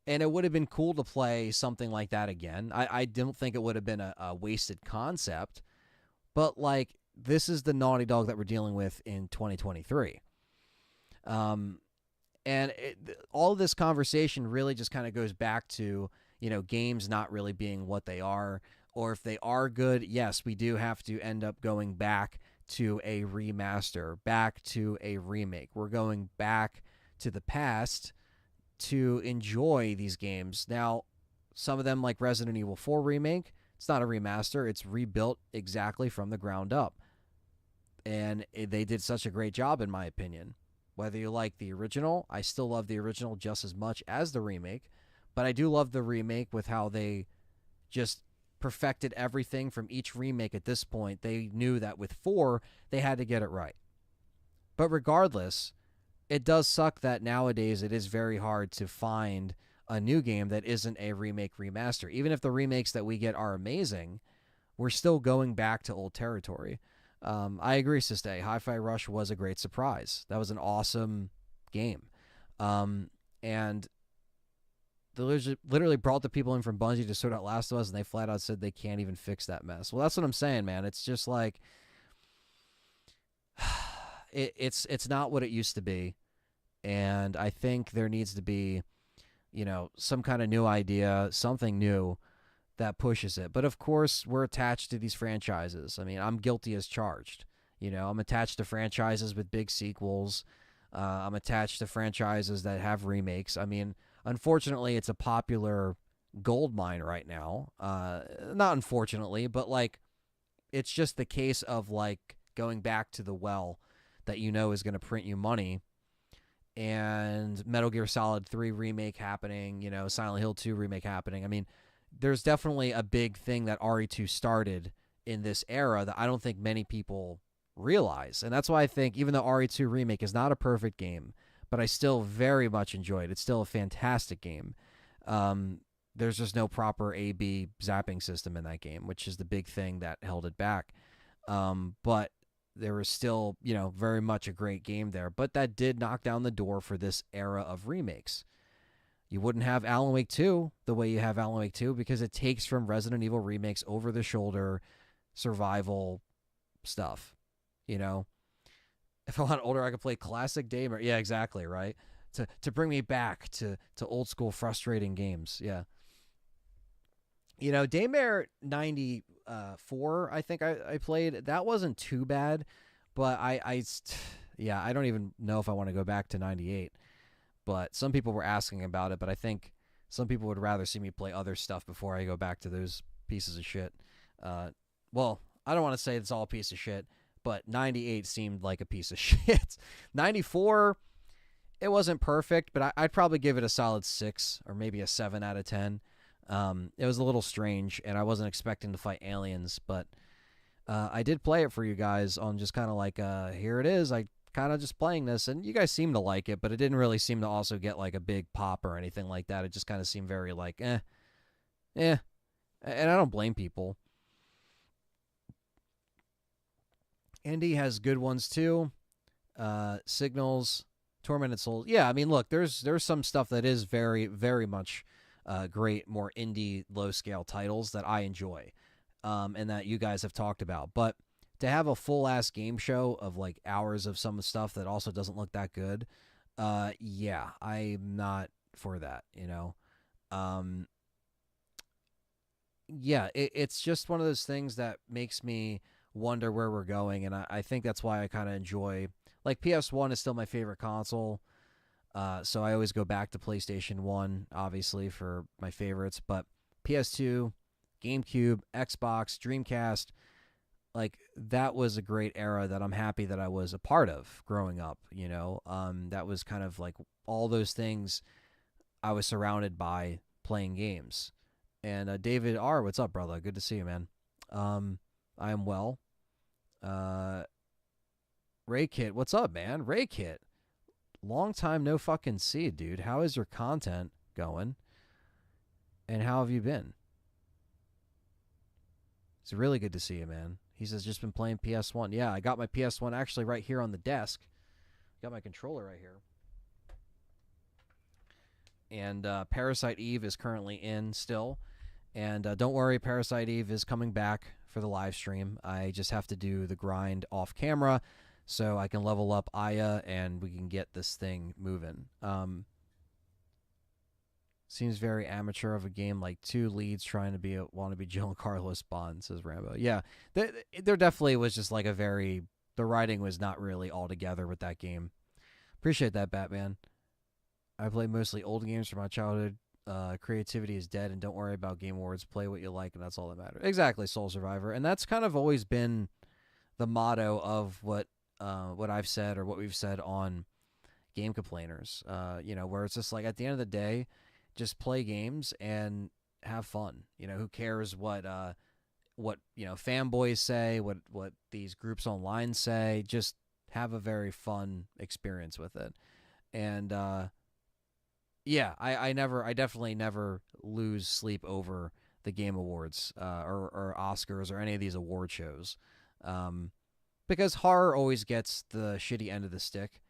and it would have been cool to play something like that again. I don't think it would have been a wasted concept, but like this is the Naughty Dog that we're dealing with in 2023. And all of this conversation really just kind of goes back to, games not really being what they are. Or if they are good, yes, we do have to end up going back to a remaster, back to a remake. We're going back to the past to enjoy these games. Now, some of them, like Resident Evil 4 Remake, it's not a remaster. It's rebuilt exactly from the ground up. And they did such a great job, in my opinion. Whether you like the original, I still love the original just as much as the remake, but I do love the remake with how they just perfected everything from each remake at this point. They knew that with 4, they had to get it right. But regardless, it does suck that nowadays it is very hard to find a new game that isn't a remake remaster. Even if the remakes that we get are amazing, we're still going back to old territory. I agree, S.T.A.R.S. Hi-Fi Rush was a great surprise. That was an awesome game. And they literally brought the people in from Bungie to sort out Last of Us, and they flat out said they can't even fix that mess. Well, that's what I'm saying, man. It's just like it's not what it used to be. And I think there needs to be, some kind of new idea, something new that pushes it. But of course, we're attached to these franchises. I mean, I'm guilty as charged. I'm attached to franchises with big sequels. I'm attached to franchises that have remakes. I mean, unfortunately, it's a popular gold mine right now. Not unfortunately, but like, it's just the case of like going back to the well that you know is going to print you money, and Metal Gear Solid 3 remake happening, you know, Silent Hill 2 remake happening. I mean, there's definitely a big thing that RE2 started in this era that I don't think many people realize. And that's why I think even the RE2 remake is not a perfect game, but I still very much enjoy it. It's still a fantastic game. There's just no proper A/B zapping system in that game, which is the big thing that held it back. But there was still, you know, very much a great game there. But that did knock down the door for this era of remakes. You wouldn't have Alan Wake 2 the way you have Alan Wake 2 because it takes from Resident Evil remakes over the shoulder survival stuff. You know, if I want older, I could play classic Daymare. Yeah, exactly, right? To bring me back to old school frustrating games. Yeah. You know, Daymare 94, I think I played. That wasn't too bad, but yeah, I don't even know if I want to go back to 98. But some people were asking about it, but I think some people would rather see me play other stuff before I go back to those pieces of shit. Well, I don't want to say it's all a piece of shit, but 98 seemed like a piece of shit. 94, it wasn't perfect, but I'd probably give it a solid 6 or maybe a 7 out of 10. It was a little strange, and I wasn't expecting to fight aliens, but I did play it for you guys on just kind of like, here it is. I kind of just playing this, and you guys seem to like it, but it didn't really seem to also get like a big pop or anything like that. It just kind of seemed very like, and I don't blame people. Indy has good ones too. Signals, Tormented Souls. Yeah, I mean, look, there's some stuff that is very, very much great, more indie, low-scale titles that I enjoy, and that you guys have talked about. But to have a full-ass game show of, like, hours of some stuff that also doesn't look that good, yeah, I'm not for that, you know? Yeah, it's just one of those things that makes me wonder where we're going, and I think that's why I kind of enjoy... Like, PS1 is still my favorite console, so I always go back to PlayStation 1, obviously, for my favorites. But PS2, GameCube, Xbox, Dreamcast, like, that was a great era that I'm happy that I was a part of growing up, you know? That was kind of like all those things I was surrounded by playing games. And David R., what's up, brother? Good to see you, man. I am well. Ray Kit, what's up, man? Ray Kit. Long time no fucking see, dude. How is your content going? And how have you been? It's really good to see you, man. He says, just been playing PS1. Yeah, I got my PS1 actually right here on the desk. Got my controller right here. And Parasite Eve is currently in still. And don't worry, Parasite Eve is coming back for the live stream. I just have to do the grind off camera so I can level up Aya and we can get this thing moving. Seems very amateur of a game, like two leads trying to be wannabe Giancarlo Bond, says Rambo. Yeah, there definitely was just like the writing was not really all together with that game. Appreciate that, Batman. I play mostly old games from my childhood. Creativity is dead, and don't worry about Game Awards. Play what you like, and that's all that matters. Exactly, Soul Survivor. And that's kind of always been the motto of what I've said or what we've said on Game Complainers. You know, where it's just like at the end of the day, just play games and have fun. You know, who cares what you know fanboys say, what these groups online say. Just have a very fun experience with it. And yeah, I definitely never lose sleep over the Game Awards or Oscars or any of these award shows, because horror always gets the shitty end of the stick,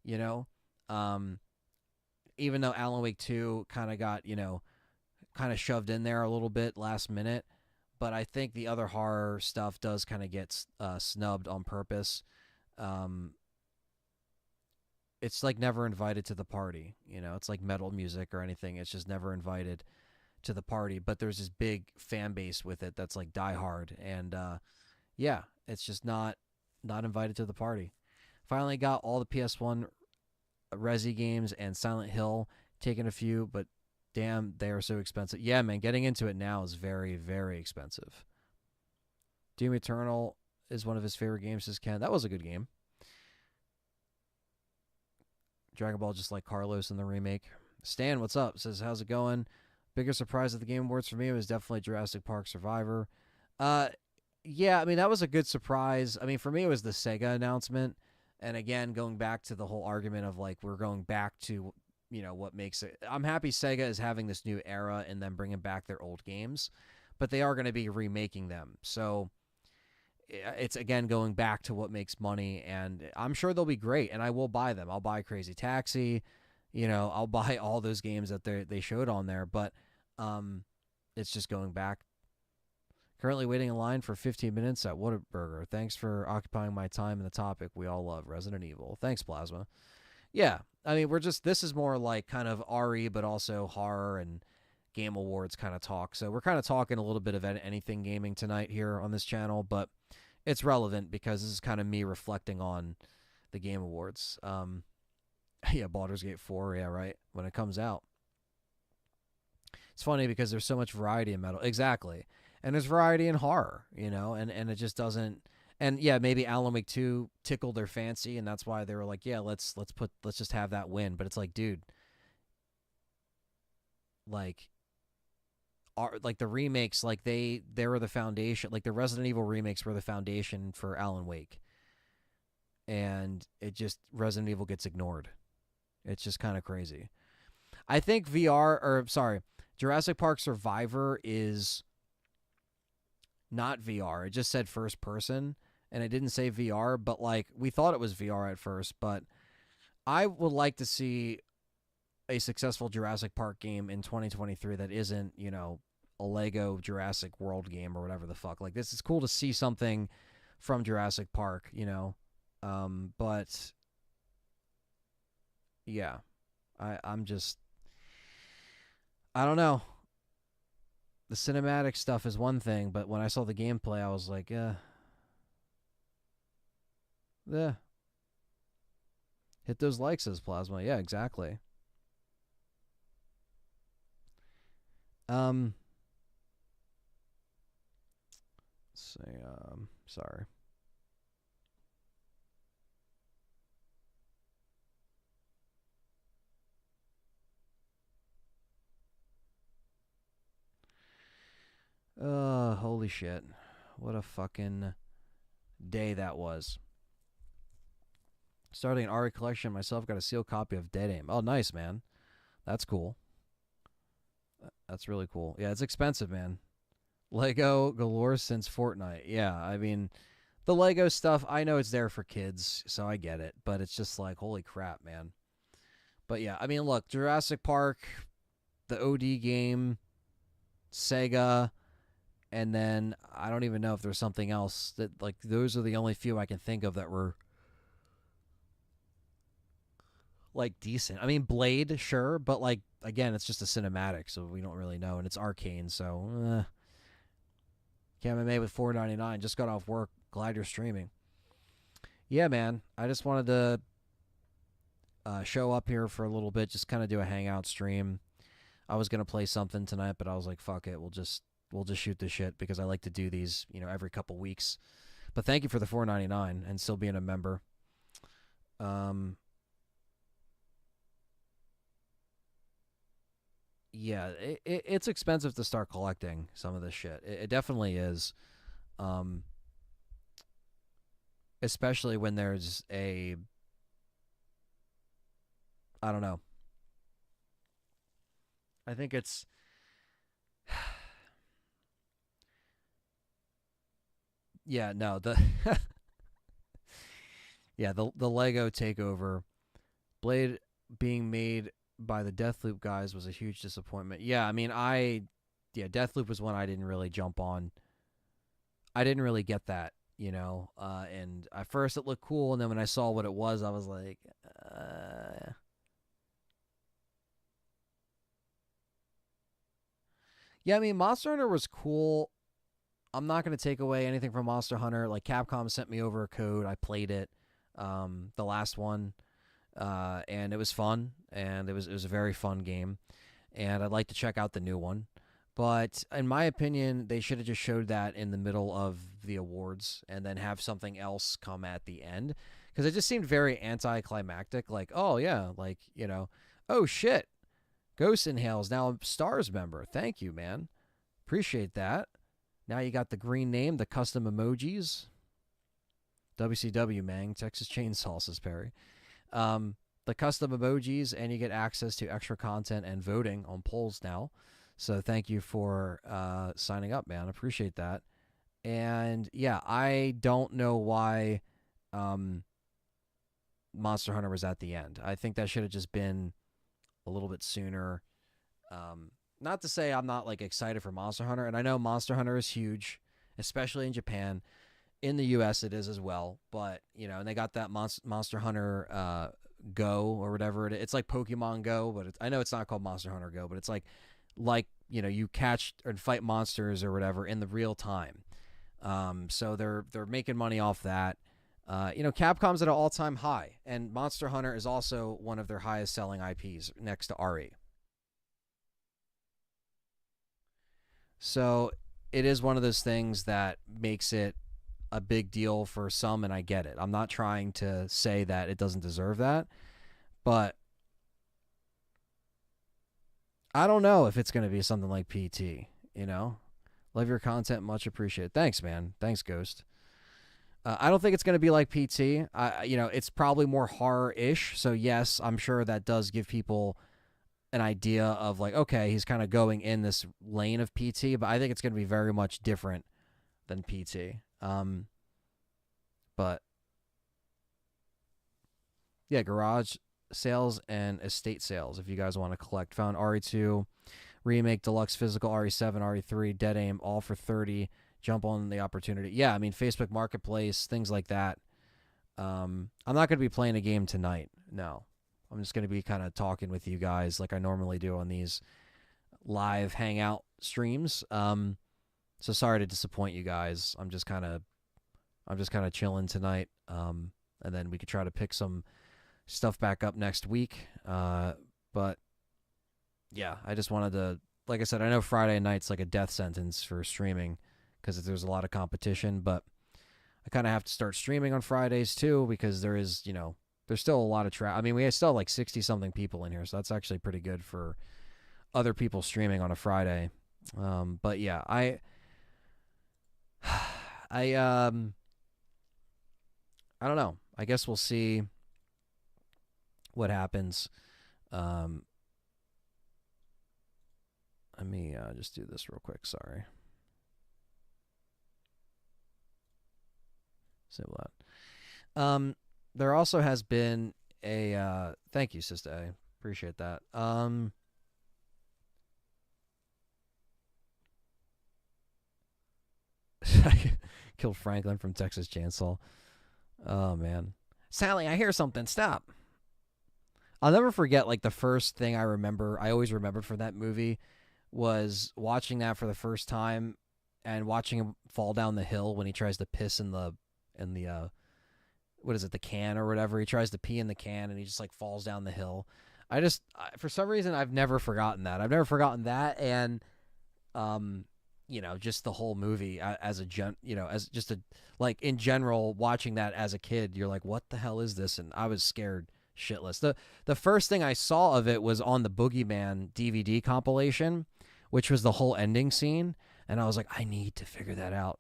you know. Even though Alan Wake 2 kind of got, you know, kind of shoved in there a little bit last minute, but I think the other horror stuff does kind of get snubbed on purpose. It's like never invited to the party, you know. It's like metal music or anything. It's just never invited to the party. But there's this big fan base with it that's like diehard, and yeah, it's just not invited to the party. Finally got all the PS1 Resi games and Silent Hill. Taken a few, but damn, they are so expensive. Yeah, man, getting into it now is very, very expensive. Doom Eternal is one of his favorite games, says Ken. That was a good game. Dragon Ball just like Carlos in the remake. Stan, what's up? Says, how's it going? Biggest surprise at the Game Awards for me was definitely Jurassic Park Survivor. Yeah, I mean, that was a good surprise. I mean, for me, it was the Sega announcement. And again, going back to the whole argument of like, we're going back to, what makes it. I'm happy Sega is having this new era and then bringing back their old games, but they are going to be remaking them. So it's again going back to what makes money, and I'm sure they'll be great, and I will buy them. I'll buy Crazy Taxi, I'll buy all those games that they showed on there, but it's just going back. Currently waiting in line for 15 minutes at Whataburger. Thanks for occupying my time in the topic we all love, Resident Evil. Thanks, Plasma. Yeah, I mean, this is more like kind of RE, but also horror and Game Awards kind of talk. So we're kind of talking a little bit of anything gaming tonight here on this channel, but it's relevant because this is kind of me reflecting on the Game Awards. Yeah, Baldur's Gate 4, yeah, right, when it comes out. It's funny because there's so much variety in metal. Exactly. And there's variety in horror, and it just doesn't. And yeah, maybe Alan Wake 2 tickled their fancy, and that's why they were like, yeah, let's just have that win. But it's like, dude, like the remakes, like they were the foundation. Like the Resident Evil remakes were the foundation for Alan Wake, and Resident Evil gets ignored. It's just kind of crazy. I think Jurassic Park Survivor is not VR. It just said first person, and it didn't say VR, but like we thought it was VR at first. But I would like to see a successful Jurassic Park game in 2023 that isn't, a Lego Jurassic World game or whatever the fuck. Like, this is cool to see something from Jurassic Park, but yeah, I'm just, I don't know. The cinematic stuff is one thing, but when I saw the gameplay, I was like, yeah. Hit those likes, says Plasma. Yeah, exactly. Let's see, sorry. Holy shit. What a fucking day that was. Starting an RE collection myself, got a sealed copy of Dead Aim. Oh, nice, man. That's cool. That's really cool. Yeah, it's expensive, man. Lego galore since Fortnite. Yeah, I mean, the Lego stuff, I know it's there for kids, so I get it. But it's just like, holy crap, man. But yeah, I mean, look, Jurassic Park, the OD game, Sega, and then I don't even know if there's something else that, like, those are the only few I can think of that were, like, decent. I mean, Blade, sure, but, like, again, it's just a cinematic, so we don't really know, and it's Arcane, so, KMMA with $4.99. Just got off work. Glad you're streaming. Yeah, man. I just wanted to show up here for a little bit, just kind of do a hangout stream. I was gonna play something tonight, but I was like, fuck it. We'll just shoot this shit because I like to do these, every couple weeks. But thank you for the $4.99 and still being a member. Yeah, it's expensive to start collecting some of this shit. It definitely is. Especially when there's I don't know. I think it's yeah, no, yeah, the Lego takeover, Blade being made by the Deathloop guys was a huge disappointment. Yeah, I mean, Deathloop was one I didn't really jump on. I didn't really get that, and at first it looked cool, and then when I saw what it was, I was like, yeah, I mean, Monster Hunter was cool. I'm not going to take away anything from Monster Hunter. Like, Capcom sent me over a code. I played it, the last one, and it was fun, and it was a very fun game, and I'd like to check out the new one. But in my opinion, they should have just showed that in the middle of the awards and then have something else come at the end, because it just seemed very anticlimactic. Like, oh yeah, like, you know, oh shit, Ghost Inhale's now a S.T.A.R.S member. Thank you, man. Appreciate that. Now you got the green name, the custom emojis. WCW, man. Texas Chainsaw, says Perry. The custom emojis, and you get access to extra content and voting on polls now. So thank you for signing up, man. Appreciate that. And yeah, I don't know why Monster Hunter was at the end. I think that should have just been a little bit sooner. Not to say I'm not like excited for Monster Hunter, and I know Monster Hunter is huge, especially in Japan. In the U.S. it is as well, but you know, and they got that Monster Hunter Go or whatever it is. It's like Pokemon Go, but I know it's not called Monster Hunter Go, but it's like you know, you catch and fight monsters or whatever in the real time. So they're making money off that. You know, Capcom's at an all-time high, and Monster Hunter is also one of their highest selling IPs next to RE. So it is one of those things that makes it a big deal for some, and I get it. I'm not trying to say that it doesn't deserve that, but I don't know if it's going to be something like PT, you know? Love your content, much appreciated. Thanks, man. Thanks, Ghost. I don't think it's going to be like PT. You know, it's probably more horror-ish, so yes, I'm sure that does give people an idea of like, okay, he's kind of going in this lane of PT, but I think it's going to be very much different than PT. But yeah, garage sales and estate sales if you guys want to collect. Found RE2 remake, deluxe physical, RE7, RE3, Dead Aim, all for 30. Jump on the opportunity. Yeah, I mean, Facebook Marketplace, things like that. I'm not going to be playing a game tonight. No. I'm just going to be kind of talking with you guys like I normally do on these live Hangout streams. So sorry to disappoint you guys. I'm just kind of chilling tonight. And then we could try to pick some stuff back up next week. But yeah, I just wanted to, like I said, I know Friday night's like a death sentence for streaming because there's a lot of competition, but I kind of have to start streaming on Fridays too because there is, you know, there's still a lot of I mean, we still have like 60-something people in here, so that's actually pretty good for other people streaming on a Friday. But yeah, I don't know. I guess we'll see what happens. Let me just do this real quick. Sorry. Simple that. There also has been a thank you, Sister A. Appreciate that. Killed Franklin from Texas Chainsaw. Oh man. Sally, I hear something. Stop. I'll never forget like the first thing I always remembered from that movie was watching that for the first time and watching him fall down the hill when he tries to piss in the what is it, the can or whatever. He tries to pee in the can and he just like falls down the hill. For some reason I've never forgotten that. I've never forgotten that, and you know, just the whole movie as just a like in general, watching that as a kid, you're like, what the hell is this? And I was scared shitless. The first thing I saw of it was on the Boogeyman DVD compilation, which was the whole ending scene, and I was like, I need to figure that out.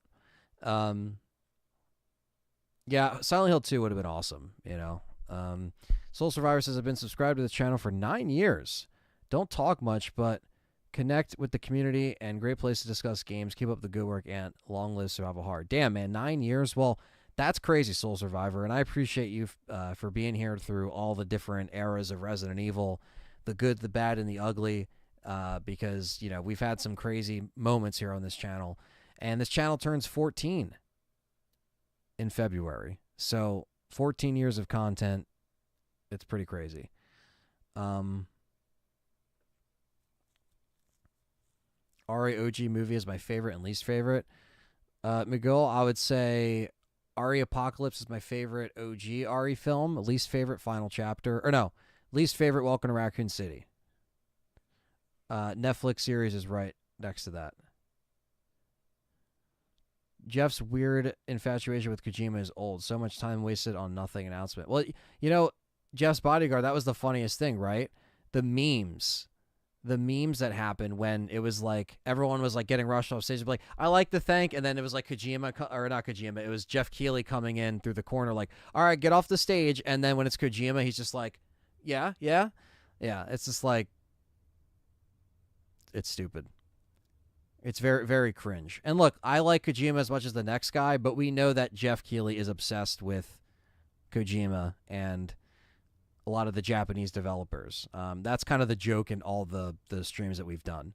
Yeah, Silent Hill 2 would have been awesome, you know. Soul Survivor says, I've been subscribed to this channel for 9 years. Don't talk much, but connect with the community and great place to discuss games. Keep up the good work, and long live Survival Hard. Damn, man, 9 years? Well, that's crazy, Soul Survivor, and I appreciate you for being here through all the different eras of Resident Evil, the good, the bad, and the ugly, because, you know, we've had some crazy moments here on this channel, and this channel turns 14 in February. So 14 years of content. It's pretty crazy. RE OG movie is my favorite and least favorite. Miguel, I would say RE Apocalypse is my favorite OG RE film. Least favorite Final Chapter. Or no, least favorite Welcome to Raccoon City. Netflix series is right next to that. Jeff's weird infatuation with Kojima is old. So much time wasted on nothing announcement. Well, you know, Jeff's bodyguard, that was the funniest thing, right? The memes. The memes that happened when it was like everyone was like getting rushed off stage, like, I like to thank, and then it was like Kojima, or not Kojima, it was Jeff Keighley coming in through the corner, like, all right, get off the stage. And then when it's Kojima, he's just like, yeah, yeah, yeah. It's just like, it's stupid. It's very, very cringe. And look, I like Kojima as much as the next guy, but we know that Jeff Keighley is obsessed with Kojima and a lot of the Japanese developers. That's kind of the joke in all the streams that we've done.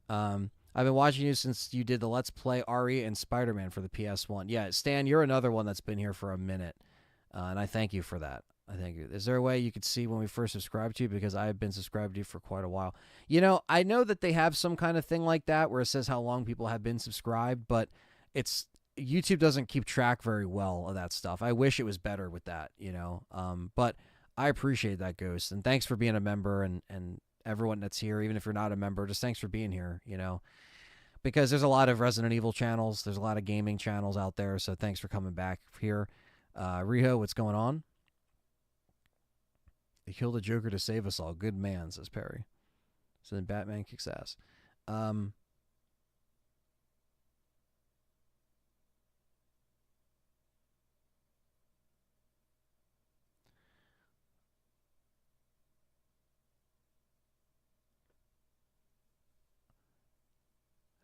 I've been watching you since you did the Let's Play RE and Spider-Man for the PS1. Yeah, Stan, you're another one that's been here for a minute, and I thank you for that. I thank you. Is there a way you could see when we first subscribed to you? Because I've been subscribed to you for quite a while. You know, I know that they have some kind of thing like that where it says how long people have been subscribed, but it's YouTube doesn't keep track very well of that stuff. I wish it was better with that, you know. But I appreciate that, Ghost, and thanks for being a member, and everyone that's here, even if you're not a member, just thanks for being here, you know, because there's a lot of Resident Evil channels, there's a lot of gaming channels out there, so thanks for coming back here. Riho, what's going on? They killed the Joker to save us all. Good man, says Perry. So then Batman kicks ass.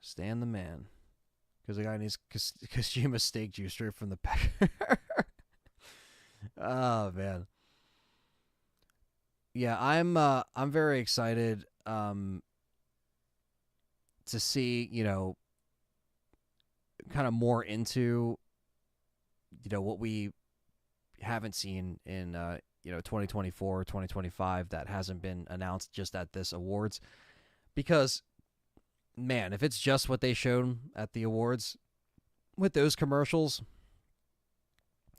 Stan the man. Because the guy needs Kojima steak juice straight from the pack. Oh, man. Yeah, I'm very excited to see, you know, kind of more into, you know, what we haven't seen in 2024, 2025 that hasn't been announced just at this awards. Because man, if it's just what they showed at the awards with those commercials,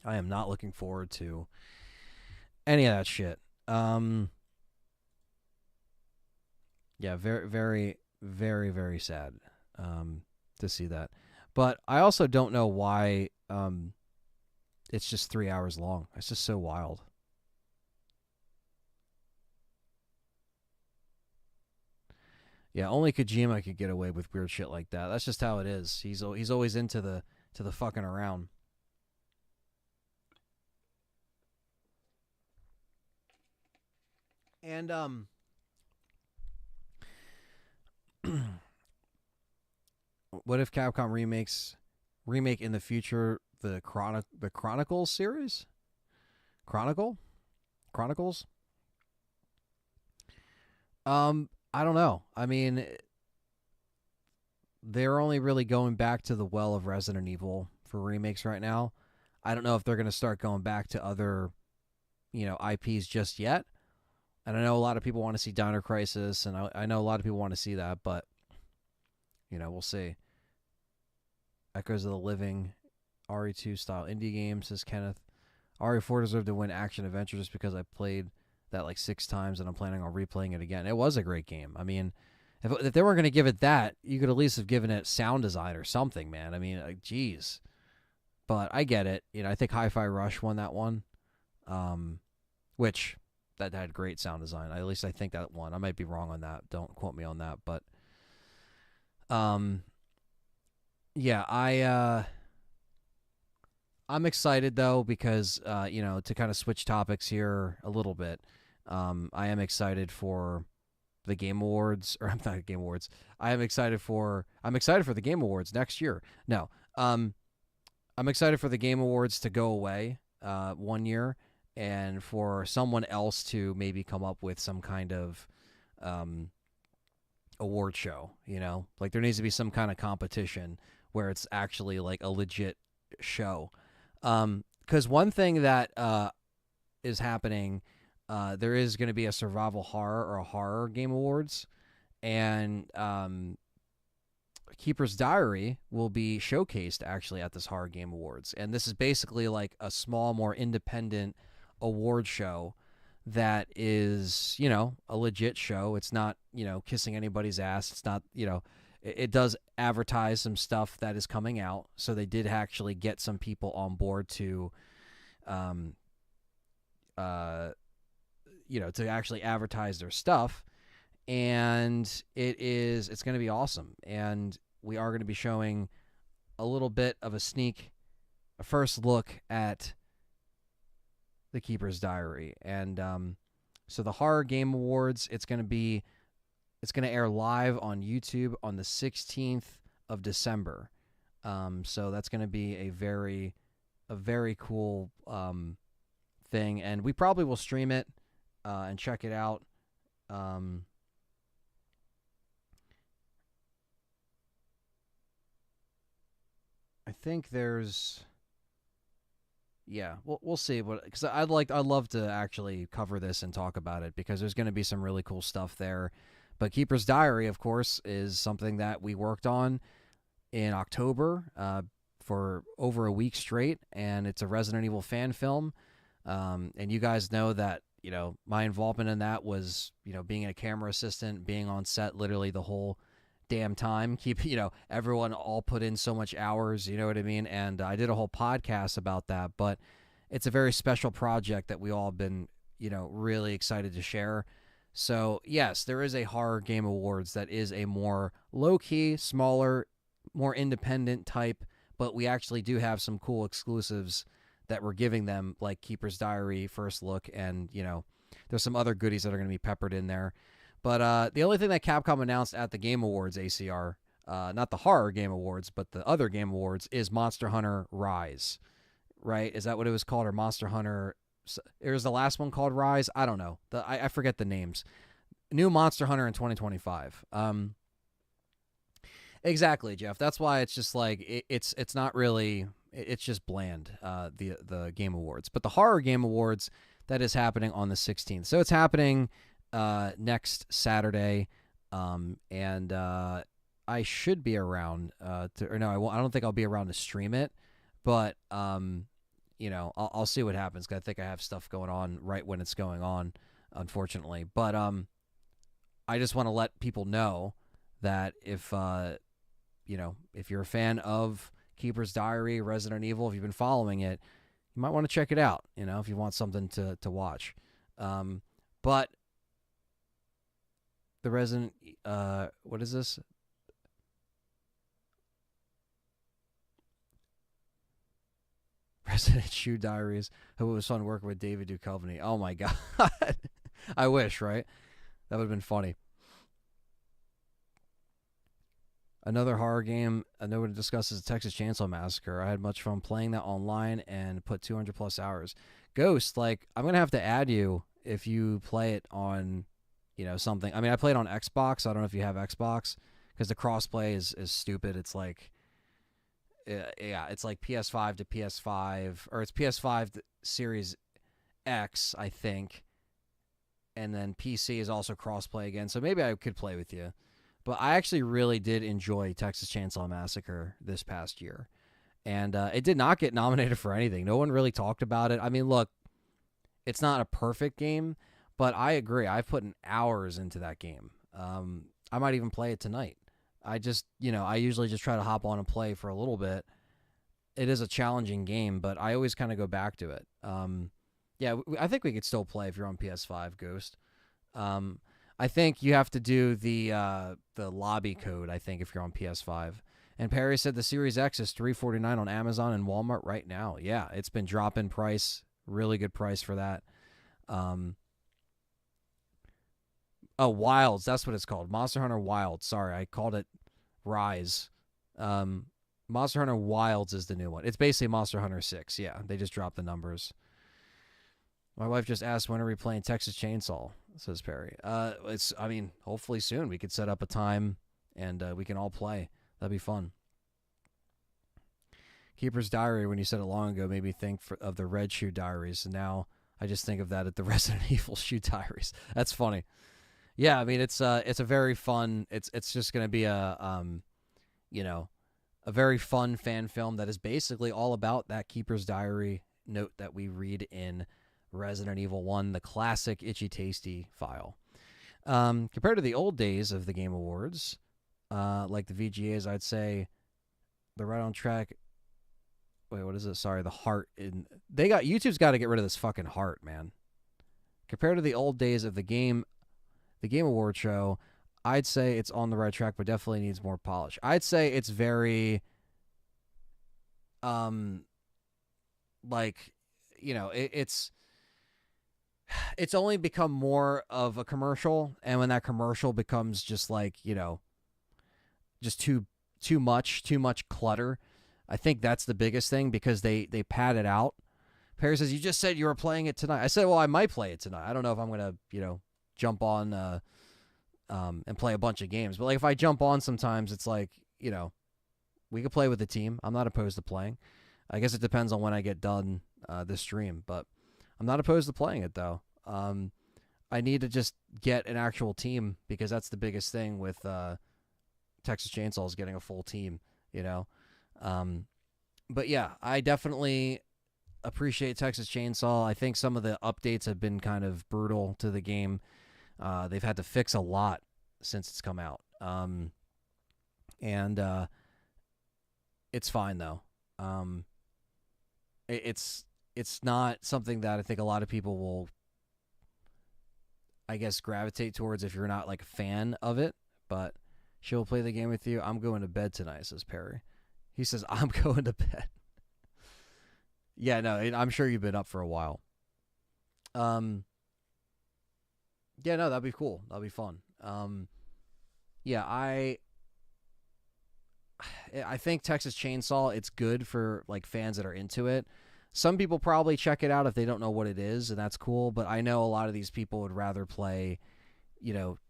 I am not looking forward to any of that shit. Yeah, very, very, very, very sad to see that. But I also don't know why it's just 3 hours long. It's just so wild. Yeah, only Kojima could get away with weird shit like that. That's just how it is. He's always into the fucking around. And what if Capcom remake in the future the Chronicles series? Chronicles? I don't know. I mean, they're only really going back to the well of Resident Evil for remakes right now. I don't know if they're going to start going back to other, you know, IPs just yet. And I know a lot of people want to see Dino Crisis, and I know a lot of people want to see that, but, you know, we'll see. Echoes of the Living, RE2 style indie game, says Kenneth. RE4 deserved to win action adventure just because I played that like 6 times and I'm planning on replaying it again. It was a great game. I mean, if they weren't going to give it that, you could at least have given it sound design or something, man. I mean, like, geez. But I get it. You know, I think Hi-Fi Rush won that one, which that had great sound design. At least I think that one. I might be wrong on that. Don't quote me on that. But, yeah, I'm excited though because you know, to kind of switch topics here a little bit. I am excited for the Game Awards, or I'm not Game Awards. I'm excited for the Game Awards next year. No, I'm excited for the Game Awards to go away 1 year, and for someone else to maybe come up with some kind of award show. You know, like there needs to be some kind of competition where it's actually like a legit show. Because one thing that is happening. There is going to be a survival horror or a horror game awards, and Keeper's Diary will be showcased actually at this horror game awards. And this is basically like a small, more independent award show that is, you know, a legit show. It's not, you know, kissing anybody's ass. It's not, you know, it does advertise some stuff that is coming out. So they did actually get some people on board to, um, to actually advertise their stuff. And it's going to be awesome. And we are going to be showing a little bit of a first look at the Keeper's Diary. And so the Horror Game Awards, it's going to air live on YouTube on the 16th of December. So that's going to be a very cool thing, and we probably will stream it and check it out. I think there's, yeah, we'll see. Because I'd love to actually cover this and talk about it, because there's going to be some really cool stuff there. But Keeper's Diary, of course, is something that we worked on in October for over a week straight, and it's a Resident Evil fan film. And you guys know that, my involvement in that was, being a camera assistant, being on set literally the whole damn time, everyone all put in so much hours, you know what I mean? And I did a whole podcast about that, but it's a very special project that we all have been, really excited to share. So yes, there is a Horror Game Awards that is a more low-key, smaller, more independent type, but we actually do have some cool exclusives that we're giving them, like Keeper's Diary first look, and there's some other goodies that are going to be peppered in there. But the only thing that Capcom announced at the Game Awards, ACR, not the Horror Game Awards, but the other Game Awards, is Monster Hunter Rise, right? Is that what it was called, or Monster Hunter? It was the last one called Rise? I don't know. I forget the names. New Monster Hunter in 2025. Exactly, Jeff. That's why it's just like it's not really. It's just bland. The Game Awards, but the Horror Game Awards, that is happening on the 16th. So it's happening next Saturday, and I should be around I don't think I'll be around to stream it, but I'll see what happens, because I think I have stuff going on right when it's going on, unfortunately. But I just want to let people know that if you're a fan of Keeper's Diary, Resident Evil, if you've been following it, you might want to check it out, if you want something to watch. But the Resident, what is this? Resident Shoe Diaries. Hope it was fun working with David Duchovny. Oh my God. I wish, right? That would have been funny. Another horror game nobody discusses the Texas Chainsaw Massacre. I had much fun playing that online and put 200 plus hours. Ghost, I'm going to have to add you if you play it on, something. I mean, I played on Xbox. I don't know if you have Xbox, because the crossplay is stupid. It's like, it's like PS5 to PS5, or it's PS5 Series X, I think. And then PC is also crossplay again. So maybe I could play with you. But I actually really did enjoy Texas Chainsaw Massacre this past year. And it did not get nominated for anything. No one really talked about it. I mean, look, it's not a perfect game, but I agree. I've put in hours into that game. I might even play it tonight. I just, I usually just try to hop on and play for a little bit. It is a challenging game, but I always kind of go back to it. Yeah, I think we could still play if you're on PS5, Ghost. I think you have to do the lobby code, I think, if you're on PS5. And Perry said the Series X is $349 on Amazon and Walmart right now. Yeah, it's been dropping price. Really good price for that. Wilds. That's what it's called. Monster Hunter Wilds. Sorry, I called it Rise. Monster Hunter Wilds is the new one. It's basically Monster Hunter 6. Yeah, they just dropped the numbers. My wife just asked, when are we playing Texas Chainsaw, says Perry. Hopefully soon. We could set up a time and we can all play. That'd be fun. Keeper's Diary, when you said it long ago, made me think of the Red Shoe Diaries. And now I just think of that at the Resident Evil Shoe Diaries. That's funny. Yeah, I mean, it's a very fun, it's just going to be a very fun fan film that is basically all about that Keeper's Diary note that we read in Resident Evil 1, the classic Itchy Tasty file. Compared to the old days of the Game Awards, like the VGAs, I'd say they're right on track. Wait, what is it? Sorry, the heart. YouTube's got to get rid of this fucking heart, man. Compared to the old days of the Game Award show, I'd say it's on the right track, but definitely needs more polish. I'd say it's very, like, it's only become more of a commercial, and when that commercial becomes just like, just too much clutter, I think that's the biggest thing, because they pad it out. Perry says, you just said you were playing it tonight. I said, well, I might play it tonight. I don't know if I'm going to, jump on and play a bunch of games. But like if I jump on sometimes, it's like, we could play with the team. I'm not opposed to playing. I guess it depends on when I get done this stream, but I'm not opposed to playing it though. I need to just get an actual team, because that's the biggest thing with Texas Chainsaw, is getting a full team, But yeah, I definitely appreciate Texas Chainsaw. I think some of the updates have been kind of brutal to the game. They've had to fix a lot since it's come out. And it's fine though. It's not something that I think a lot of people will, I guess, gravitate towards if you're not like a fan of it. But she'll play the game with you. I'm going to bed tonight, says Perry. He says, I'm going to bed. Yeah, no, I'm sure you've been up for a while. Yeah, no, that'd be cool. That'd be fun. Yeah, I think Texas Chainsaw, it's good for like fans that are into it. Some people probably check it out if they don't know what it is, and that's cool. But I know a lot of these people would rather play,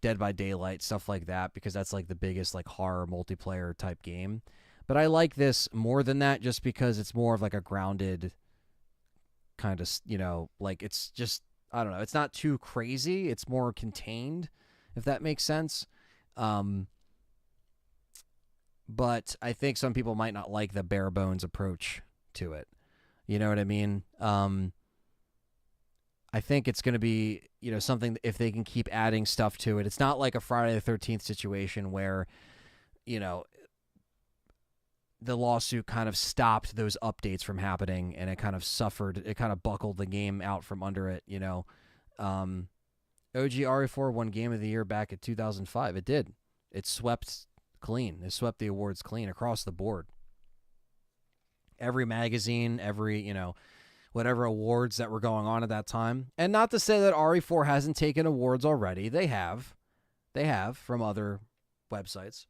Dead by Daylight, stuff like that, because that's like the biggest like horror multiplayer type game. But I like this more than that, just because it's more of like a grounded kind of, like it's just, I don't know, it's not too crazy. It's more contained, if that makes sense. But I think some people might not like the bare bones approach to it. You know what I mean? I think it's going to be, something, if they can keep adding stuff to it. It's not like a Friday the 13th situation where, the lawsuit kind of stopped those updates from happening, and it kind of buckled the game out from under it, OG RE4 won Game of the Year back in 2005. It did. It swept clean. It swept the awards clean across the board. Every magazine, every, whatever awards that were going on at that time. And not to say that RE4 hasn't taken awards already. They have. They have, from other websites.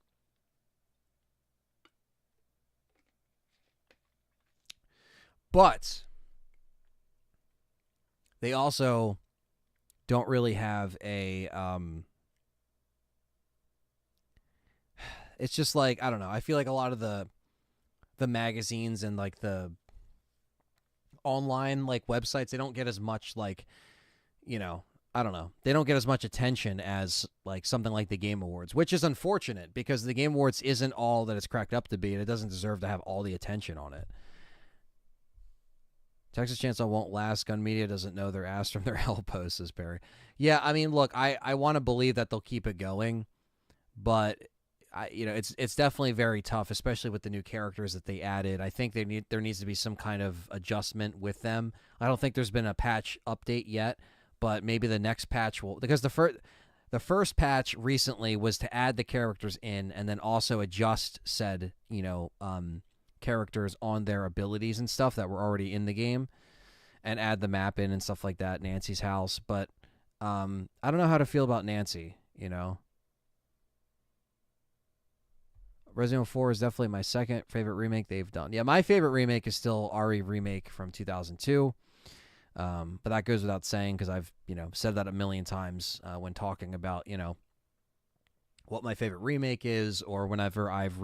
But they also don't really have a, it's just like, I don't know. I feel like a lot of the magazines and like the online like websites, they don't get as much like, I don't know. They don't get as much attention as like something like the Game Awards, which is unfortunate, because the Game Awards isn't all that it's cracked up to be, and it doesn't deserve to have all the attention on it. Texas Chainsaw won't last. Gun Media doesn't know their ass from their elbow, says Perry. Yeah, I mean, look, I want to believe that they'll keep it going, but it's definitely very tough, especially with the new characters that they added. I think there needs to be some kind of adjustment with them. I don't think there's been a patch update yet, but maybe the next patch will, because the first patch recently was to add the characters in and then also adjust said, characters on their abilities and stuff that were already in the game, and add the map in and stuff like that. Nancy's house, but I don't know how to feel about Nancy. Resident Evil 4 is definitely my second favorite remake they've done. Yeah, my favorite remake is still RE Remake from 2002. But that goes without saying, because I've said that a million times when talking about what my favorite remake is, or whenever I've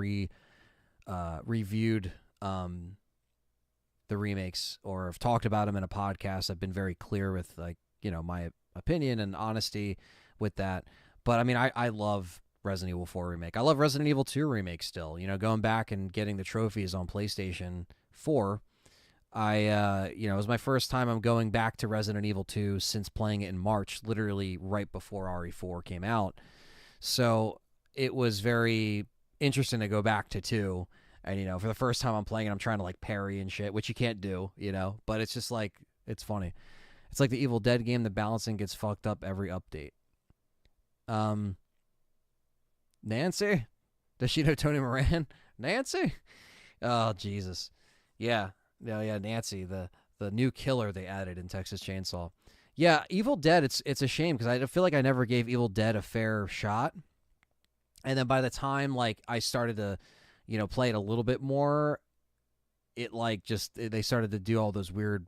reviewed the remakes, or have talked about them in a podcast. I've been very clear with my opinion and honesty with that. But I mean, I love Resident Evil 4 Remake. I love Resident Evil 2 Remake still. Going back and getting the trophies on PlayStation 4. It was my first time I'm going back to Resident Evil 2 since playing it in March, literally right before RE4 came out. So it was very interesting to go back to 2. And, you know, for the first time I'm playing it, I'm trying to, like, parry and shit, which you can't do, you know? But it's just, like, it's funny. It's like the Evil Dead game, the balancing gets fucked up every update. Nancy? Does she know Tony Moran? Nancy? Oh, Jesus. Yeah. No, yeah, Nancy, the new killer they added in Texas Chainsaw. Yeah, Evil Dead, it's a shame because I feel like I never gave Evil Dead a fair shot. And then by the time, like, I started to, you know, play it a little bit more, it, like, just, they started to do all those weird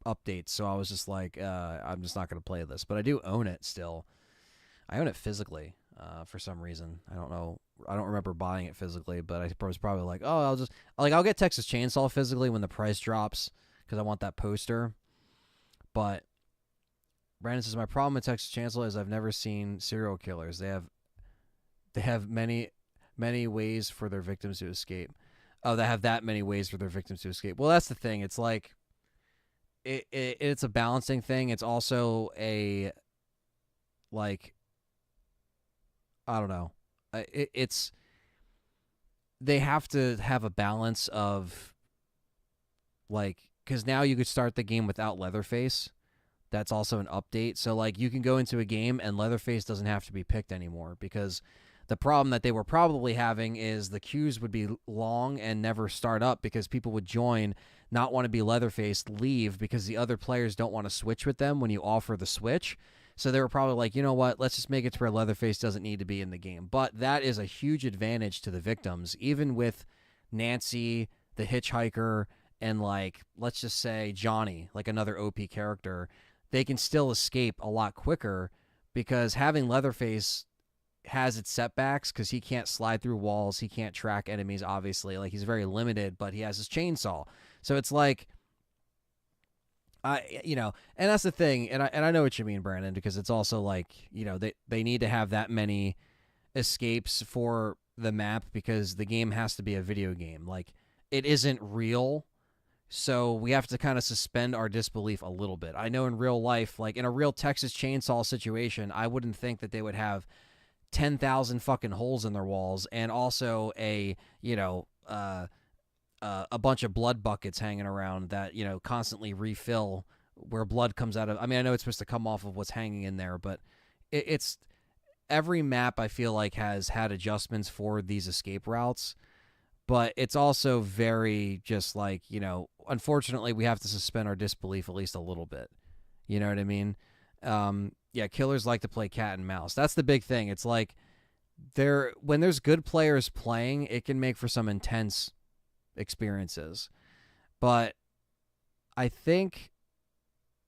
updates. So I was just like, I'm just not going to play this. But I do own it still. I own it physically for some reason. I don't know. I don't remember buying it physically, but I was probably like, oh, I'll get Texas Chainsaw physically when the price drops because I want that poster. But Brandon says, my problem with Texas Chainsaw is I've never seen serial killers. They have many ways for their victims to escape. Oh, they have that many ways for their victims to escape. Well, that's the thing. It's like it's a balancing thing. It's also a, like, I don't know. It's they have to have a balance of, like, because now you could start the game without Leatherface. That's also an update. So, like, you can go into a game and Leatherface doesn't have to be picked anymore because the problem that they were probably having is the queues would be long and never start up because people would join, not want to be Leatherface, leave because the other players don't want to switch with them when you offer the switch. So they were probably like, you know what, let's just make it to where Leatherface doesn't need to be in the game. But that is a huge advantage to the victims, even with Nancy, the hitchhiker, and, like, let's just say Johnny, like another OP character. They can still escape a lot quicker because having Leatherface has its setbacks because he can't slide through walls. He can't track enemies, obviously. Like, he's very limited, but he has his chainsaw. So it's like, you know, and that's the thing. And I know what you mean, Brandon, because it's also like, you know, they need to have that many escapes for the map because the game has to be a video game. Like, it isn't real. So we have to kind of suspend our disbelief a little bit. I know in real life, like in a real Texas Chainsaw situation, I wouldn't think that they would have 10,000 fucking holes in their walls and also a, you know, a bunch of blood buckets hanging around that, you know, constantly refill where blood comes out of. I mean, I know it's supposed to come off of what's hanging in there, but it's every map I feel like has had adjustments for these escape routes. But it's also very just like, you know, unfortunately, we have to suspend our disbelief at least a little bit. You know what I mean? Yeah, killers like to play cat and mouse. That's the big thing. It's like when there's good players playing, it can make for some intense experiences. But I think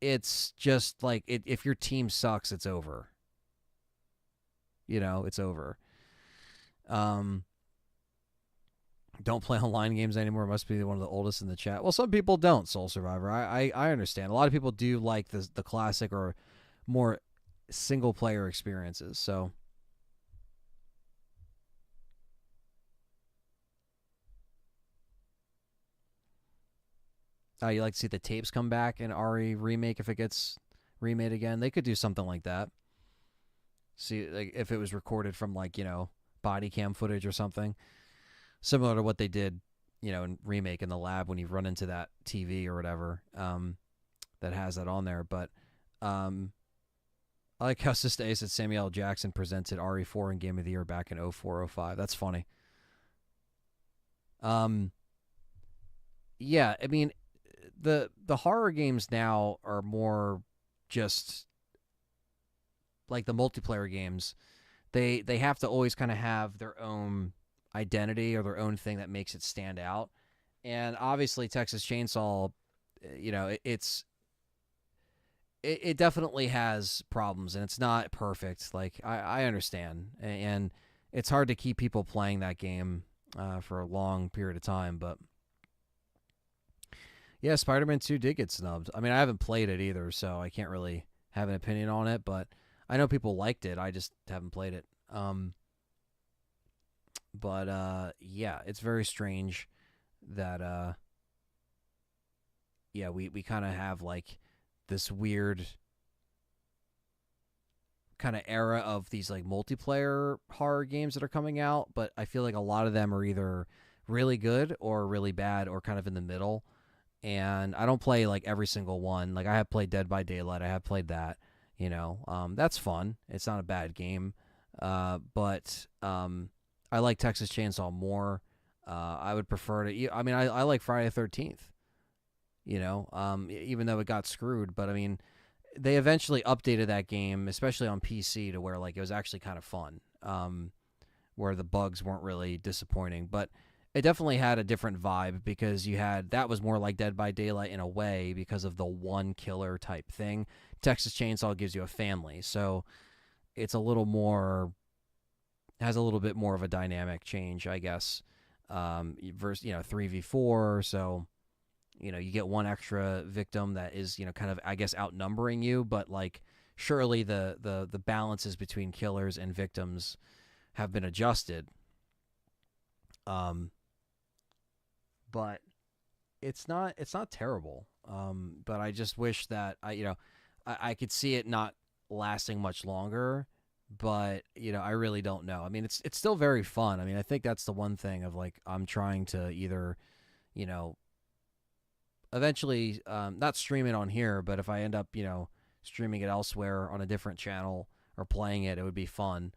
it's just like if your team sucks, it's over. You know, it's over. Don't play online games anymore. Must be one of the oldest in the chat. Well, some people don't, Soul Survivor. I understand. A lot of people do like the classic or more single player experiences. So you like to see the tapes come back in RE remake if it gets remade again. They could do something like that. See, like if it was recorded from, like, you know, body cam footage or something. Similar to what they did, you know, in remake in the lab when you run into that TV or whatever that has that on there. But I like how S.T.A.R.S said Samuel L. Jackson presented RE4 in Game of the Year back in 04-05. That's funny. Yeah, I mean, the horror games now are more just like the multiplayer games. They have to always kind of have their own identity or their own thing that makes it stand out. And obviously Texas Chainsaw, you know, it definitely has problems and it's not perfect. Like, I understand. And it's hard to keep people playing that game for a long period of time. But yeah, Spider-Man 2 did get snubbed. I mean, I haven't played it either, so I can't really have an opinion on it. But I know people liked it. I just haven't played it. But yeah, it's very strange that yeah, we kind of have like this weird kind of era of these like multiplayer horror games that are coming out, but I feel like a lot of them are either really good or really bad or kind of in the middle. And I don't play like every single one. Like I have played Dead by Daylight. I have played that. That's fun. It's not a bad game. But I like Texas Chainsaw more. I would prefer to. I mean, I like Friday the 13th. Even though it got screwed, but I mean, they eventually updated that game, especially on PC, to where like it was actually kind of fun. Where the bugs weren't really disappointing, but it definitely had a different vibe because that was more like Dead by Daylight in a way because of the one killer type thing. Texas Chainsaw gives you a family, so it's a little more, has a little bit more of a dynamic change, I guess. Versus 3v4, so you get one extra victim that is kind of, I guess, outnumbering you, but like surely the balances between killers and victims have been adjusted. But it's not terrible. But I just wish that I could see it not lasting much longer. But I really don't know. I mean, it's still very fun. I mean, I think that's the one thing of like I'm trying to either eventually not stream it on here, but if I end up streaming it elsewhere on a different channel or playing it, it would be fun.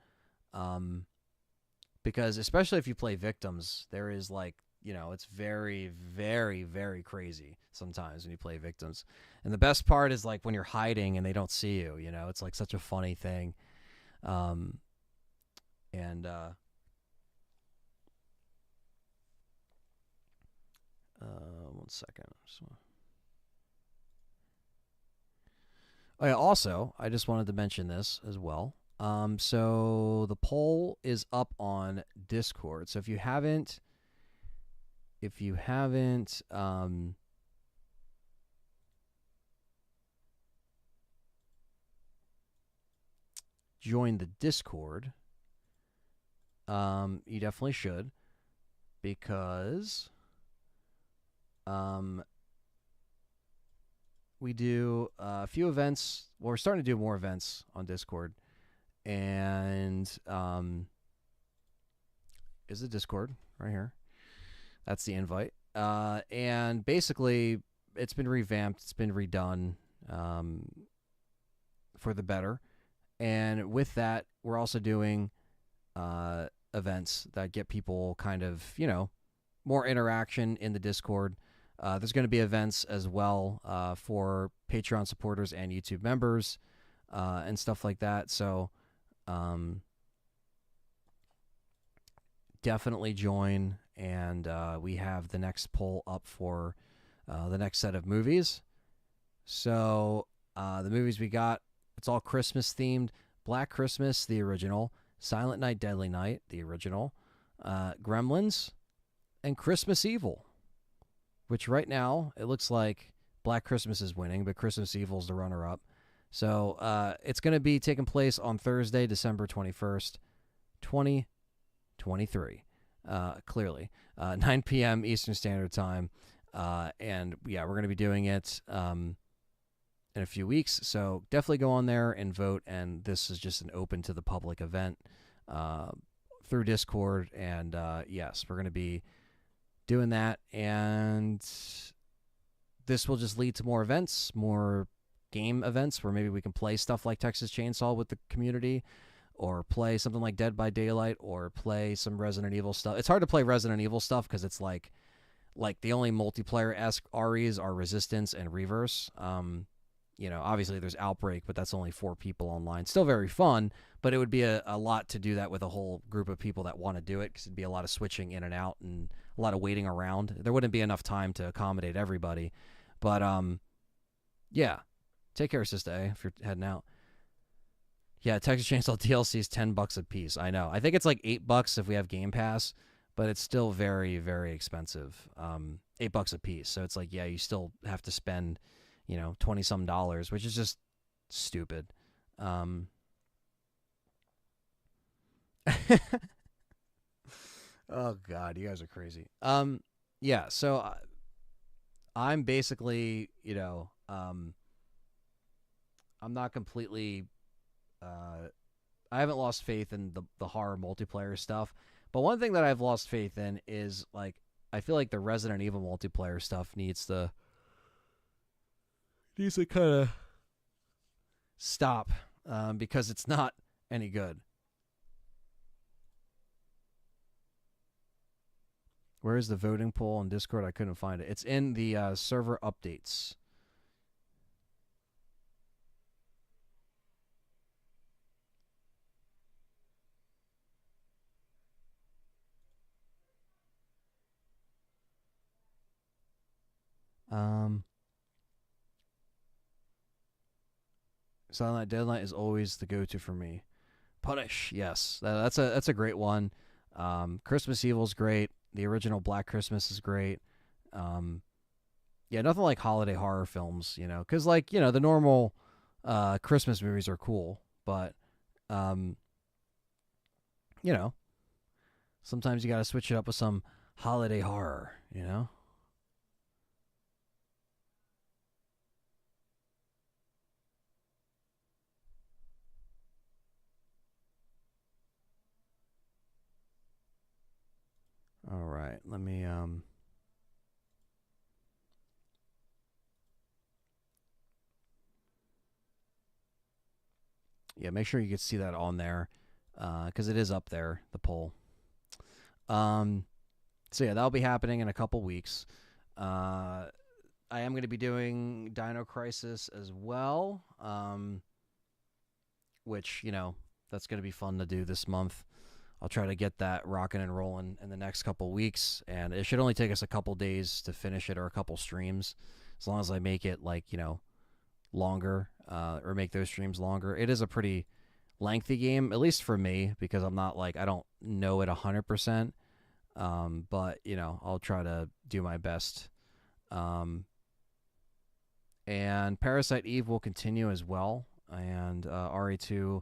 Because especially if you play Victims, there is like it's very, very, very crazy sometimes when you play Victims. And the best part is like when you're hiding and they don't see you, it's like such a funny thing. One second. Oh, yeah, also, I just wanted to mention this as well. So the poll is up on Discord. So if you haven't joined the Discord, you definitely should, because we do a few events. Well, we're starting to do more events on Discord, and is the Discord right here. That's the invite. And basically, it's been revamped. It's been redone for the better. And with that, we're also doing events that get people kind of, more interaction in the Discord. There's going to be events as well for Patreon supporters and YouTube members and stuff like that. So definitely join. And we have the next poll up for the next set of movies. So the movies we got, it's all Christmas themed. Black Christmas, the original. Silent Night, Deadly Night, the original. Gremlins, and Christmas Evil, which right now it looks like Black Christmas is winning, but Christmas Evil is the runner-up. So it's going to be taking place on Thursday, December 21st, 2023. Clearly, 9 p.m. Eastern Standard Time. And yeah, we're going to be doing it in a few weeks. So definitely go on there and vote. And this is just an open to the public event through Discord. And yes, we're going to be doing that. And this will just lead to more events, more game events where maybe we can play stuff like Texas Chainsaw with the community, or play something like Dead by Daylight, or play some Resident Evil stuff. It's hard to play Resident Evil stuff because it's like the only multiplayer-esque REs are Resistance and Reverse. Obviously there's Outbreak, but that's only 4 people online. Still very fun, but it would be a lot to do that with a whole group of people that want to do it, because it'd be a lot of switching in and out and a lot of waiting around. There wouldn't be enough time to accommodate everybody. But yeah, take care, Sister A, if you're heading out. Yeah, Texas Chainsaw DLC is $10 a piece. I know. I think it's like $8 if we have Game Pass, but it's still very, very expensive. $8 a piece. So it's like, yeah, you still have to spend, $20-some, which is just stupid. Oh God, you guys are crazy. Yeah. So I'm basically, I'm not completely Uh, I haven't lost faith in the horror multiplayer stuff, but one thing that I've lost faith in is like I feel like the Resident Evil multiplayer stuff needs to kind of stop because it's not any good. Where is the voting poll on Discord? I couldn't find it. It's in the server updates. Um, Silent Night Deadline is always the go-to for me. Punish, yes, that's a great one. Christmas Evil's great. The original Black Christmas is great. Um, yeah, nothing like holiday horror films, because like the normal Christmas movies are cool, but um, you know, sometimes you got to switch it up with some holiday horror. All right, let me yeah, make sure you can see that on there because it is up there, the poll. Um, so yeah, that'll be happening in a couple weeks. Uh, I am going to be doing Dino Crisis as well, which that's going to be fun to do this month. I'll try to get that rocking and rolling in the next couple weeks, and it should only take us a couple days to finish it or a couple streams, as long as I make it like longer or make those streams longer. It is a pretty lengthy game, at least for me, because I'm not like I don't know it 100%. But I'll try to do my best. Um, and Parasite Eve will continue as well, and RE2.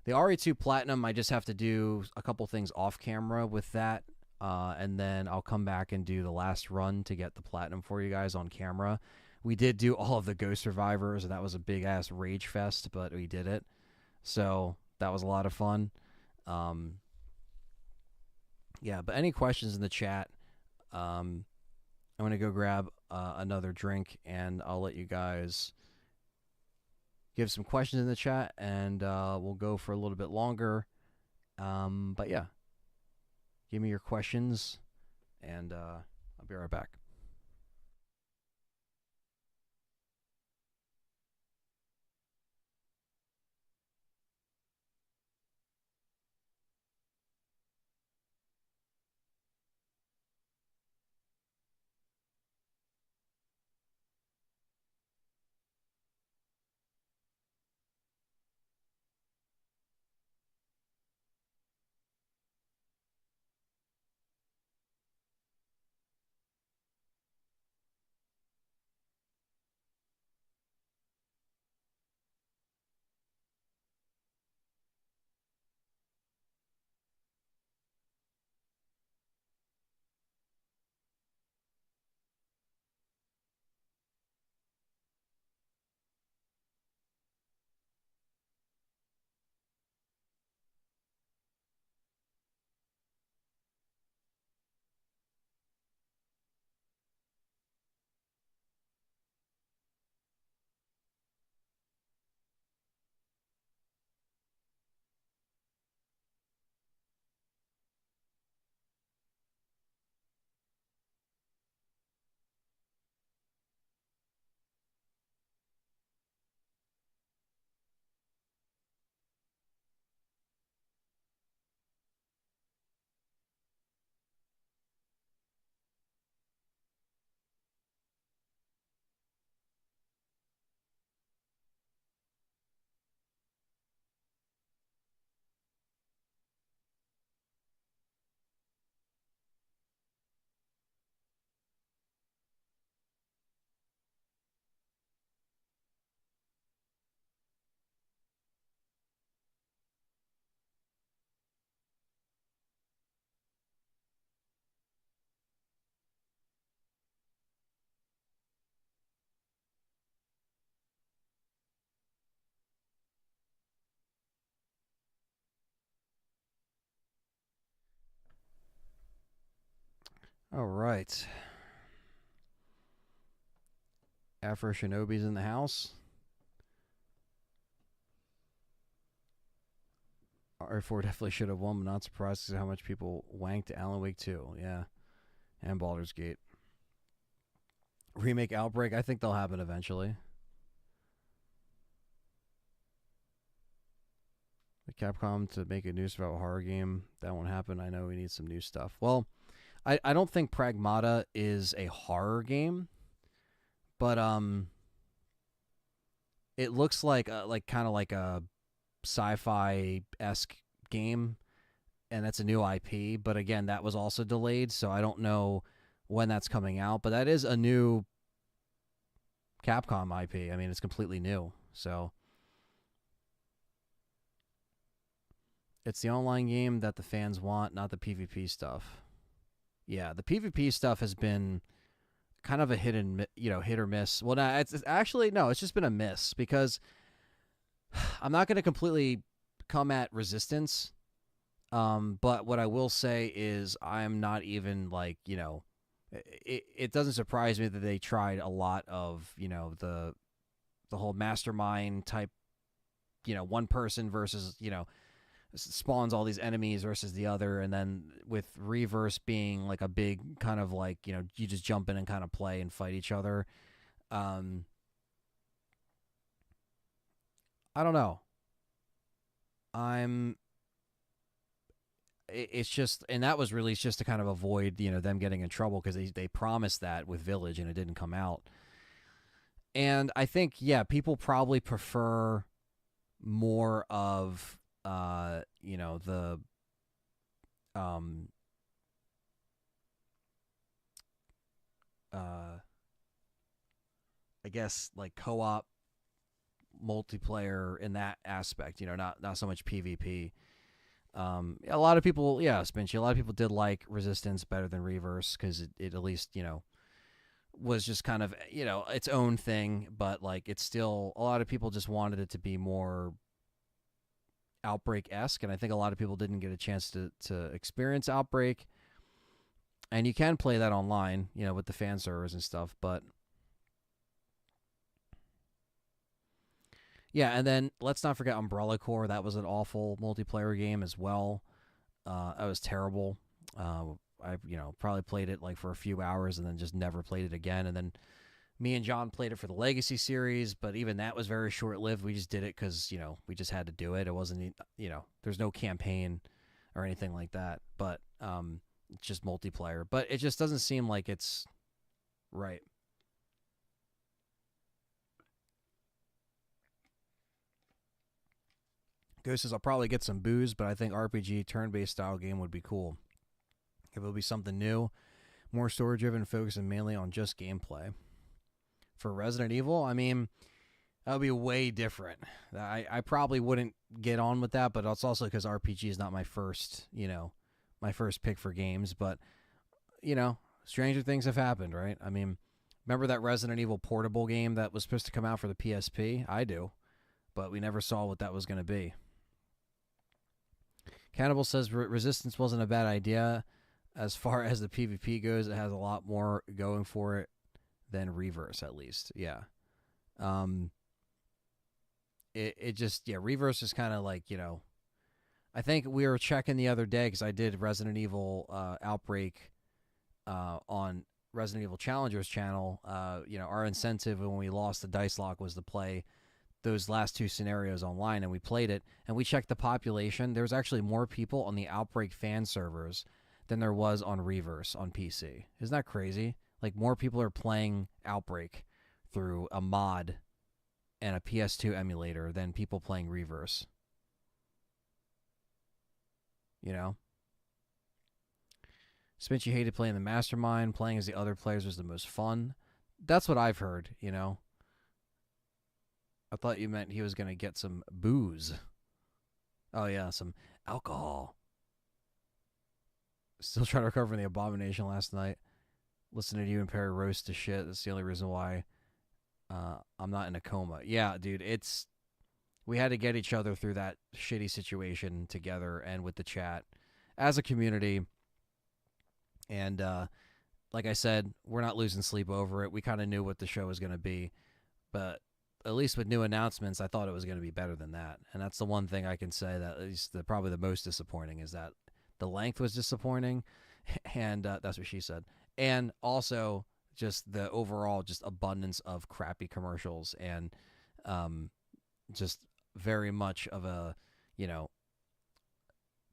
The RE2 Platinum, I just have to do a couple things off camera with that, and then I'll come back and do the last run to get the Platinum for you guys on camera. We did do all of the Ghost Survivors, and that was a big ass rage fest, but we did it. So that was a lot of fun. Um, yeah, but any questions in the chat? I'm going to go grab another drink, and I'll let you guys give some questions in the chat, and we'll go for a little bit longer. But yeah, give me your questions, and I'll be right back. All right. Afro Shinobi's in the house. R4 definitely should have won, but not surprised to how much people wanked Alan Wake 2. Yeah. And Baldur's Gate. Remake Outbreak, I think they'll happen eventually. The Capcom to make a new survival horror game, that won't happen. I know we need some new stuff. Well, I don't think Pragmata is a horror game, but it looks like kind of like a sci-fi-esque game, and that's a new IP. But again, that was also delayed, so I don't know when that's coming out. But that is a new Capcom IP. I mean, it's completely new. So it's the online game that the fans want, not the PvP stuff. Yeah, the PvP stuff has been kind of a hit or miss. Well, no, it's actually no, it's just been a miss because I'm not going to completely come at Resistance. But what I will say is I'm not even like, it doesn't surprise me that they tried a lot of, the whole mastermind type, one person versus, spawns all these enemies versus the other, and then with Reverse being like a big kind of like, you just jump in and kind of play and fight each other. I don't know. It's just, and that was released just to kind of avoid, them getting in trouble because they promised that with Village and it didn't come out. And I think, yeah, people probably prefer more of, the, I guess like co-op multiplayer in that aspect, not so much PvP. A lot of people, yeah, Spinchy, a lot of people did like Resistance better than Reverse because it at least, was just kind of, its own thing, but like it's still, a lot of people just wanted it to be more Outbreak-esque, and I think a lot of people didn't get a chance to experience Outbreak. And you can play that online, with the fan servers and stuff, but yeah, and then let's not forget Umbrella Corps. That was an awful multiplayer game as well. That was terrible. I probably played it like for a few hours and then just never played it again. And then me and John played it for the Legacy series, but even that was very short lived. We just did it because we just had to do it. It wasn't there's no campaign or anything like that, but it's just multiplayer. But it just doesn't seem like it's right. Ghost says, I'll probably get some booze, but I think RPG turn-based style game would be cool. If it'll be something new, more story-driven, focusing mainly on just gameplay. For Resident Evil, I mean, that would be way different. I probably wouldn't get on with that, but it's also because RPG is not my first, my first pick for games. But, stranger things have happened, right? I mean, remember that Resident Evil portable game that was supposed to come out for the PSP? I do, but we never saw what that was going to be. Cannibal says Resistance wasn't a bad idea. As far as the PvP goes, it has a lot more going for it than Reverse, at least. Yeah. It just, yeah, Reverse is kind of like, I think we were checking the other day because I did Resident Evil Outbreak on Resident Evil Challengers channel. Our incentive when we lost the dice lock was to play those last two scenarios online, and we played it, and we checked the population. There was actually more people on the Outbreak fan servers than there was on Reverse on PC. Isn't that crazy? Like, more people are playing Outbreak through a mod and a PS2 emulator than people playing Reverse. Spinchy hated playing the Mastermind. Playing as the other players was the most fun. That's what I've heard, I thought you meant he was going to get some booze. Oh, yeah, some alcohol. Still trying to recover from the abomination last night. Listening to you and Perry roast to shit. That's the only reason why I'm not in a coma. Yeah, dude, we had to get each other through that shitty situation together and with the chat as a community. And like I said, we're not losing sleep over it. We kind of knew what the show was going to be, but at least with new announcements, I thought it was going to be better than that. And that's the one thing I can say that is probably the most disappointing is that the length was disappointing, and that's what she said. And also just the overall just abundance of crappy commercials and just very much of a, you know,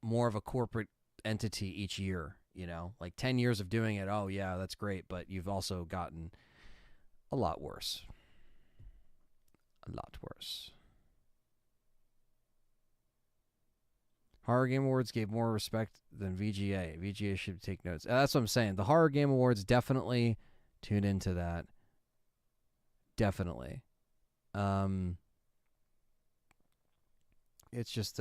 more of a corporate entity each year, you know, like 10 years of doing it. Oh, yeah, that's great. But you've also gotten a lot worse. A lot worse. Horror Game Awards gave more respect than VGA. VGA should take notes. That's what I'm saying. The Horror Game Awards definitely tune into that. Definitely. It's just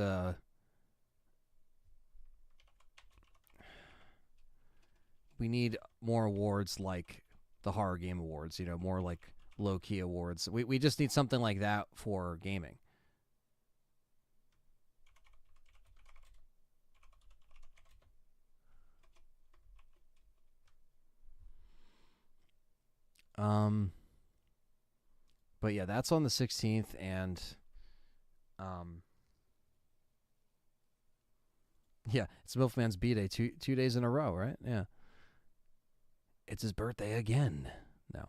we need more awards like the Horror Game Awards, you know, more like low-key awards. We just need something like that for gaming. But yeah, that's on the 16th, and yeah, it's Milfman's B-Day, two days in a row, right? Yeah. It's his birthday again. No.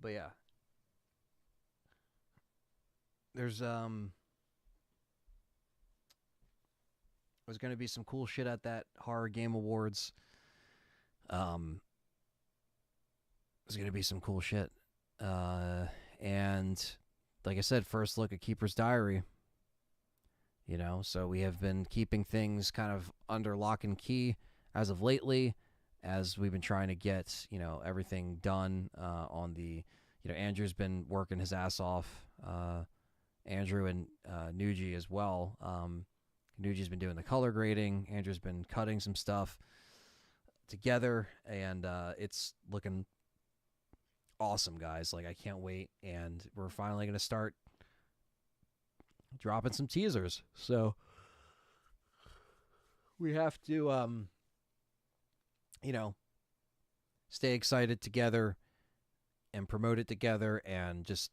But yeah. There's going to be some cool shit at that Horror Game Awards. There's going to be some cool shit. And like I said, first look at Keeper's Diary. You know, so we have been keeping things kind of under lock and key as of lately, as we've been trying to get, you know, everything done on the, you know, Andrew's been working his ass off. Andrew and Nuji as well. Nuji's been doing the color grading. Andrew's been cutting some stuff together, and it's looking awesome, guys. Like, I can't wait, and we're finally going to start dropping some teasers. So we have to, you know, stay excited together and promote it together, and just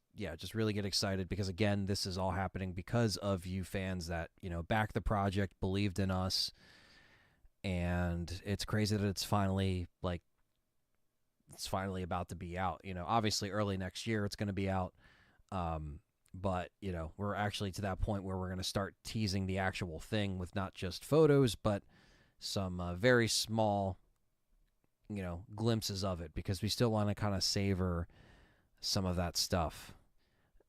really get excited, because again, this is all happening because of you fans that, you know, backed the project, believed in us, and it's crazy that it's finally about to be out. You know, obviously early next year it's going to be out, but you know, we're actually to that point where we're going to start teasing the actual thing with not just photos, but some very small, you know, glimpses of it, because we still want to kind of savor some of that stuff.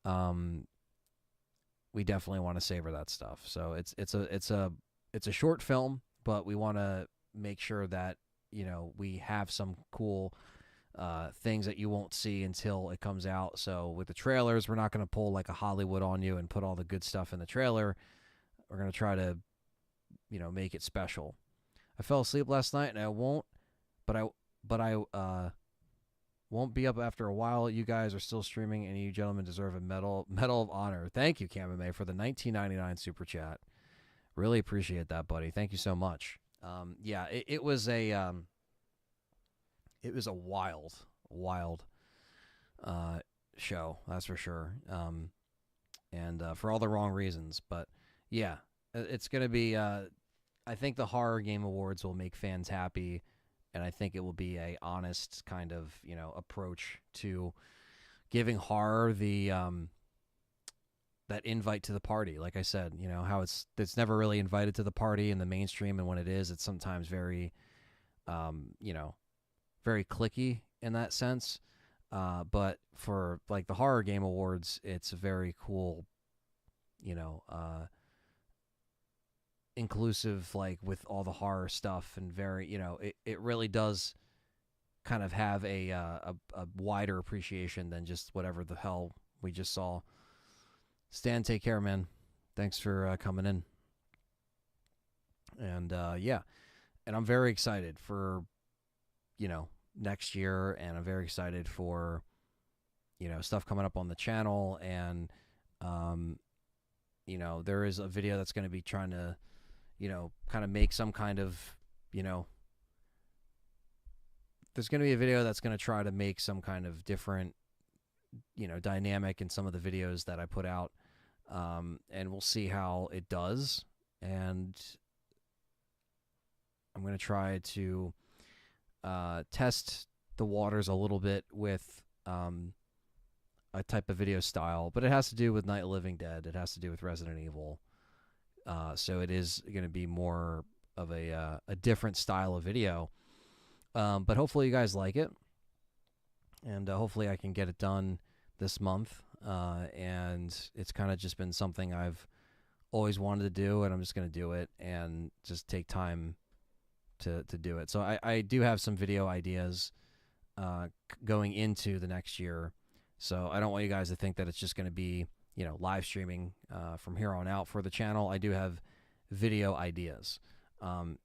We definitely want to savor that stuff. So it's a short film, but we want to make sure that, you know, we have some cool things that you won't see until it comes out. So with the trailers, we're not going to pull like a Hollywood on you and put all the good stuff in the trailer. We're going to try to, you know, make it special. I fell asleep last night, and I won't, but I won't be up after a while. You guys are still streaming, and you gentlemen deserve a medal of honor. Thank you, Kamame, for the $19.99 super chat. Really appreciate that, buddy. Thank you so much. Yeah, it was a wild show, that's for sure. And for all the wrong reasons, but yeah, it's gonna be. I think the Horror Game Awards will make fans happy, and I think it will be a honest kind of, you know, approach to giving horror the that invite to the party. Like I said, you know, how it's never really invited to the party in the mainstream, and when it is, it's sometimes very, you know, very cliquey in that sense. But for like the Horror Game Awards, it's a very cool, you know, inclusive, like with all the horror stuff, and very, you know, it really does kind of have a wider appreciation than just whatever the hell we just saw. Stan, take care, man. Thanks for coming in. And yeah, and I'm very excited for, you know, next year, and I'm very excited for, you know, stuff coming up on the channel. And you know, there is a video that's going to be trying to, you know, kind of make some kind of, you know, there's going to be a video that's going to try to make some kind of different, dynamic in some of the videos that I put out. And we'll see how it does. And I'm going to try to test the waters a little bit with a type of video style, but it has to do with Night of the Living Dead. It has to do with Resident Evil. So it is going to be more of a different style of video. But hopefully you guys like it. And hopefully I can get it done this month. And it's kind of just been something I've always wanted to do, and I'm just going to do it and just take time to do it. So I do have some video ideas going into the next year. So I don't want you guys to think that it's just going to be, live streaming from here on out for the channel. I do have video ideas.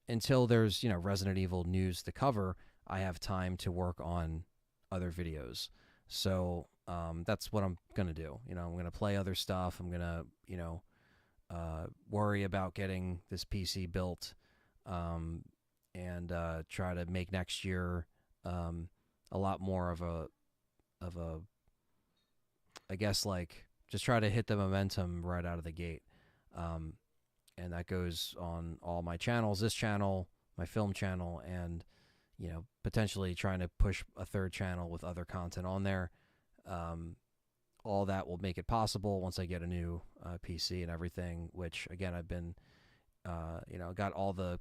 Until there's, Resident Evil news to cover, I have time to work on other videos. So that's what I'm going to do. I'm going to play other stuff. I'm going to, worry about getting this PC built and try to make next year a lot more of a I guess, like, just try to hit the momentum right out of the gate. And that goes on all my channels, this channel, my film channel, and, potentially trying to push a third channel with other content on there. All that will make it possible once I get a new PC and everything, which, again, I've been, got all the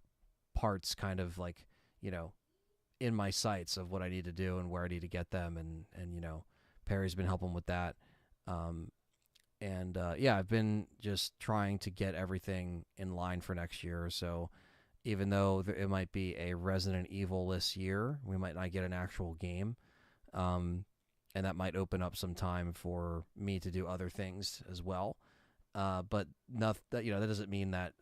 parts kind of like, in my sights of what I need to do and where I need to get them. And Perry's been helping with that. I've been just trying to get everything in line for next year. So even though it might be a Resident Evil-less year, we might not get an actual game. And that might open up some time for me to do other things as well. But that doesn't mean that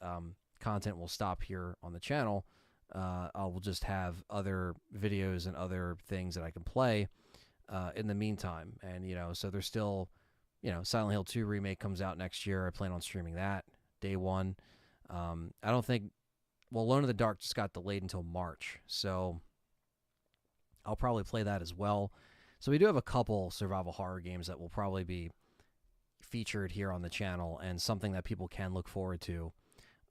content will stop here on the channel. I will just have other videos and other things that I can play in the meantime. And, so there's still, Silent Hill 2 remake comes out next year. I plan on streaming that day one. I don't think, Alone in the Dark just got delayed until March. So I'll probably play that as well. So we do have a couple survival horror games that will probably be featured here on the channel and something that people can look forward to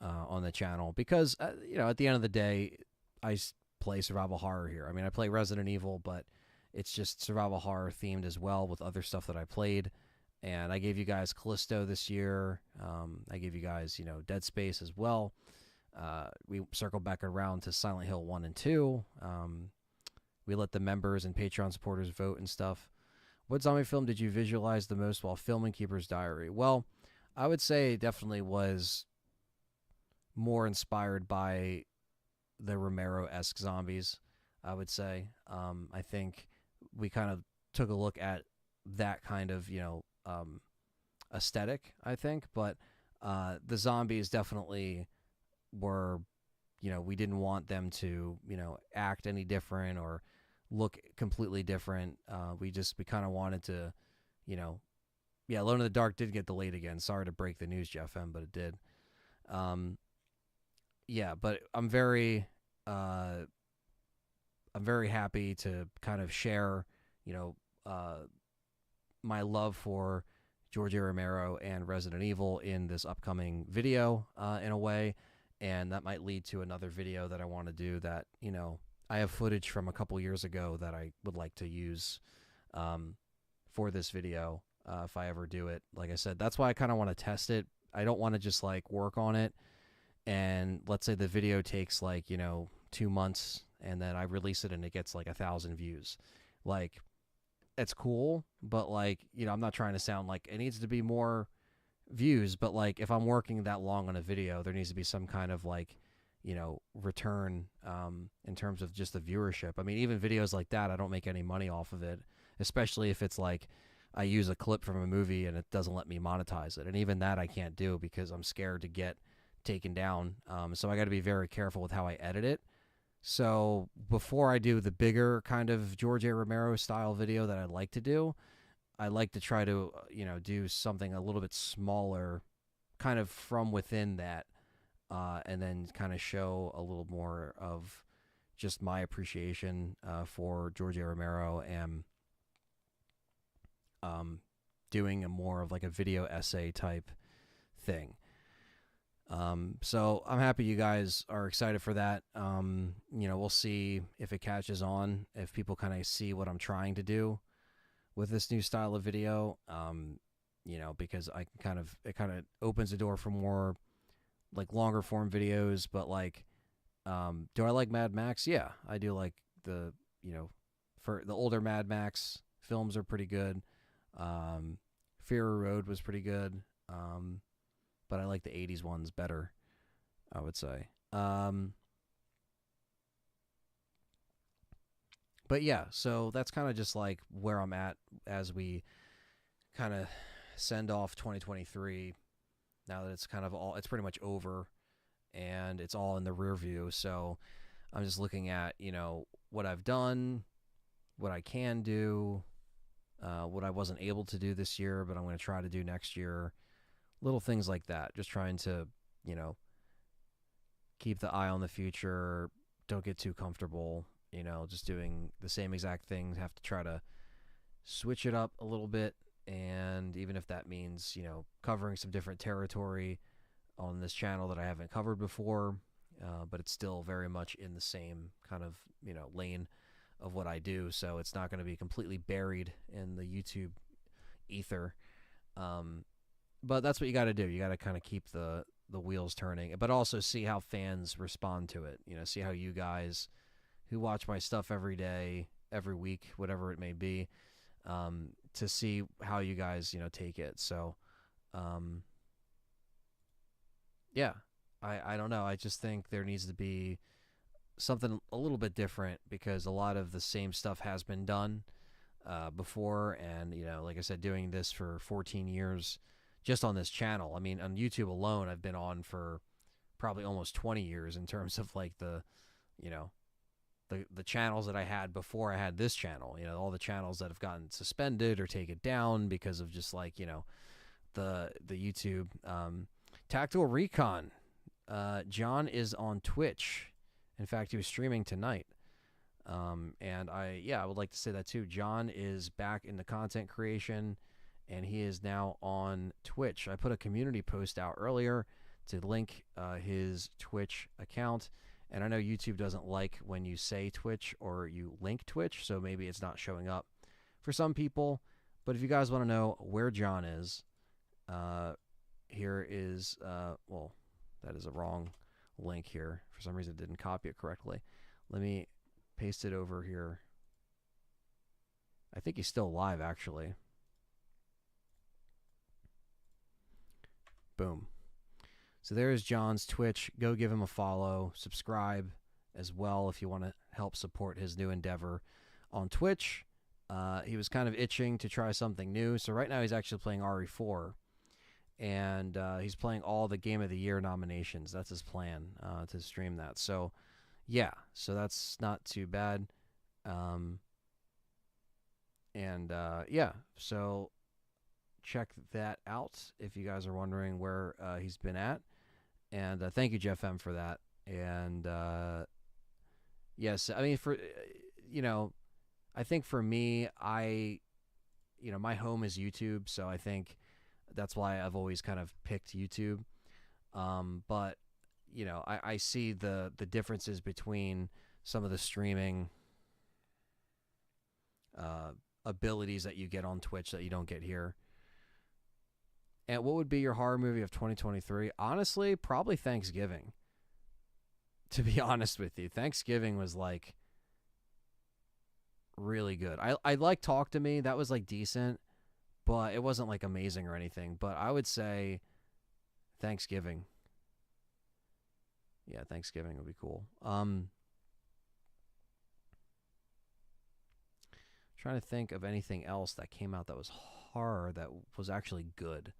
on the channel. Because, at the end of the day, I play survival horror here. I mean, I play Resident Evil, but it's just survival horror themed as well with other stuff that I played. And I gave you guys Callisto this year. I gave you guys, Dead Space as well. We circled back around to Silent Hill 1 and 2. We let the members and Patreon supporters vote and stuff. What zombie film did you visualize the most while filming Keeper's Diary? Well, I would say it definitely was more inspired by the Romero-esque zombies, I would say. I think we kind of took a look at that kind of, aesthetic, I think. But the zombies definitely were, we didn't want them to, act any different or look completely different. We kind of wanted to, Alone in the Dark did get delayed again. Sorry to break the news, Jeff M., but it did. But I'm very happy to kind of share, my love for George A. Romero and Resident Evil in this upcoming video in a way. And that might lead to another video that I want to do that, I have footage from a couple years ago that I would like to use for this video if I ever do it. Like I said, that's why I kind of want to test it. I don't want to just like work on it and let's say the video takes like, 2 months and then I release it and it gets like 1,000 views. Like, it's cool, but like, I'm not trying to sound like it needs to be more views, but like if I'm working that long on a video, there needs to be some kind of like, return in terms of just the viewership. I mean, even videos like that, I don't make any money off of it, especially if it's like I use a clip from a movie and it doesn't let me monetize it. And even that I can't do because I'm scared to get taken down. So I got to be very careful with how I edit it. So before I do the bigger kind of George A. Romero style video that I'd like to do, I like to try to, do something a little bit smaller kind of from within that. And then kind of show a little more of just my appreciation for George A. Romero and doing a more of like a video essay type thing. So I'm happy you guys are excited for that. We'll see if it catches on, if people kind of see what I'm trying to do with this new style of video. Because it kind of opens the door for more like longer form videos. But like, do I like Mad Max? Yeah, I do like for the older Mad Max films are pretty good. Fury Road was pretty good. But I like the 80s ones better, I would say. But yeah, so that's kind of just like where I'm at as we kind of send off 2023 now that it's it's pretty much over and it's all in the rear view. So I'm just looking at, what I've done, what I can do, what I wasn't able to do this year, but I'm going to try to do next year. Little things like that. Just trying to, keep the eye on the future. Don't get too comfortable, just doing the same exact things. Have to try to switch it up a little bit. And even if that means, covering some different territory on this channel that I haven't covered before, but it's still very much in the same kind of, lane of what I do. So it's not going to be completely buried in the YouTube ether. But that's what you got to do. You got to kind of keep the wheels turning, but also see how fans respond to it. See how you guys who watch my stuff every day, every week, whatever it may be, to see how you guys, take it. So, yeah, I don't know. I just think there needs to be something a little bit different because a lot of the same stuff has been done before. And, like I said, doing this for 14 years just on this channel. I mean, on YouTube alone, I've been on for probably almost 20 years in terms of like the channels that I had before I had this channel. All the channels that have gotten suspended or taken down because of just like, the YouTube. Tactical Recon. John is on Twitch. In fact, he was streaming tonight. And I would like to say that too. John is back in the content creation, and he is now on Twitch. I put a community post out earlier to link his Twitch account. And I know YouTube doesn't like when you say Twitch or you link Twitch, so maybe it's not showing up for some people. But if you guys want to know where John is, here is, that is a wrong link here. For some reason, it didn't copy it correctly. Let me paste it over here. I think he's still live, actually. Boom. So there's John's Twitch. Go give him a follow. Subscribe as well if you want to help support his new endeavor on Twitch. He was kind of itching to try something new. So right now he's actually playing RE4. And he's playing all the Game of the Year nominations. That's his plan to stream that. So, yeah. So that's not too bad. So check that out if you guys are wondering where he's been at. And thank you, Jeff M, for that. And yes, I mean, I think for me, my home is YouTube, so I think that's why I've always kind of picked YouTube. But I see the differences between some of the streaming abilities that you get on Twitch that you don't get here. And what would be your horror movie of 2023? Honestly, probably Thanksgiving. To be honest with you, Thanksgiving was like really good. I like Talk to Me. That was like decent, but it wasn't like amazing or anything. But I would say Thanksgiving. Yeah, Thanksgiving would be cool. Trying to think of anything else that came out that was horror that was actually good.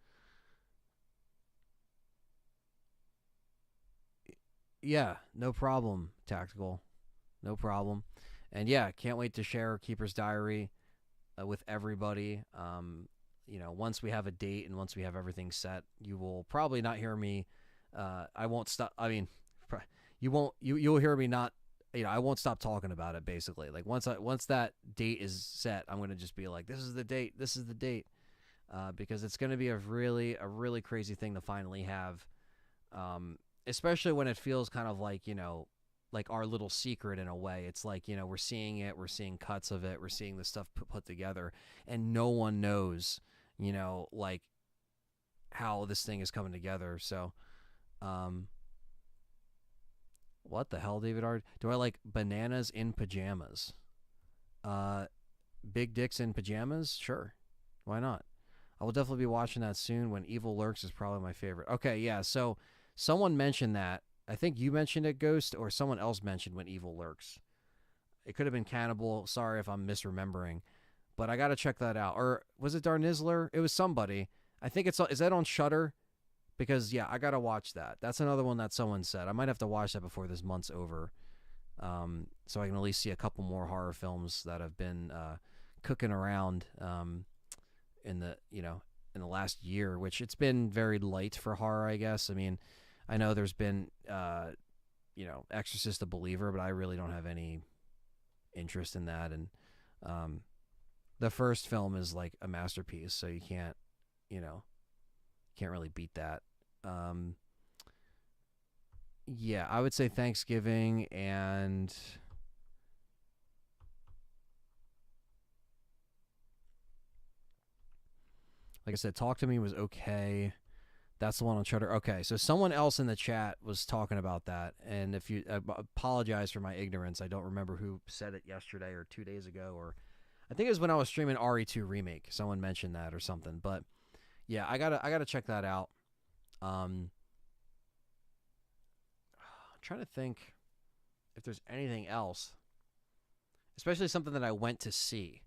Yeah, no problem, Tactical. No problem. And yeah, can't wait to share Keeper's Diary with everybody. Once we have a date and once we have everything set, you will probably not hear me. I won't stop. I mean, you'll hear me not I won't stop talking about it. Basically, like once that date is set, I'm gonna just be like, this is the date. This is the date. Because it's going to be a really crazy thing to finally have, especially when it feels kind of like, like our little secret in a way. It's like, we're seeing it, we're seeing cuts of it, we're seeing the stuff put together, and no one knows, like how this thing is coming together. So, what the hell, David R? Do I like bananas in pajamas? Big dicks in pajamas? Sure. Why not? I will definitely be watching that soon. When Evil Lurks is probably my favorite. Okay, yeah, so someone mentioned that. I think you mentioned it, Ghost, or someone else mentioned When Evil Lurks. It could have been Cannibal. Sorry if I'm misremembering. But I got to check that out. Or was it Darnizzler? It was somebody. I think is that on Shudder? Because, yeah, I got to watch that. That's another one that someone said. I might have to watch that before this month's over. So I can at least see a couple more horror films that have been cooking around in the last year, which it's been very light for horror, I guess. I mean, I know there's been, Exorcist a Believer, but I really don't have any interest in that. And the first film is like a masterpiece, so you can't really beat that. Yeah, I would say Thanksgiving and like I said, Talk to Me was okay. That's the one on Shudder. Okay, so someone else in the chat was talking about that, and if you apologize for my ignorance, I don't remember who said it yesterday or 2 days ago, or I think it was when I was streaming RE2 Remake. Someone mentioned that or something, but yeah, I gotta check that out. I'm trying to think if there's anything else, especially something that I went to see,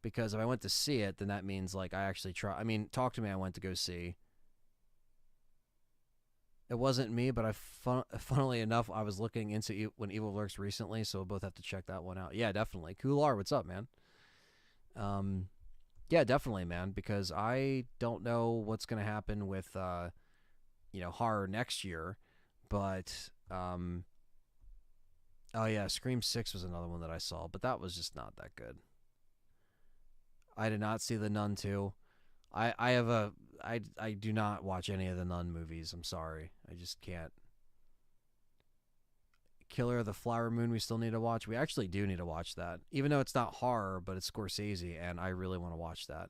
because if I went to see it, then that means like I actually try. I mean, Talk to Me, I went to go see. It wasn't me, but funnily enough, I was looking into When Evil Lurks recently, so we'll both have to check that one out. Yeah, definitely. Kular, what's up, man? Yeah, definitely, man, because I don't know what's going to happen with, horror next year, but, oh yeah, Scream 6 was another one that I saw, but that was just not that good. I did not see The Nun 2. I do not watch any of the Nun movies. I'm sorry. I just can't. Killer of the Flower Moon, we still need to watch. We actually do need to watch that. Even though it's not horror, but it's Scorsese, and I really want to watch that.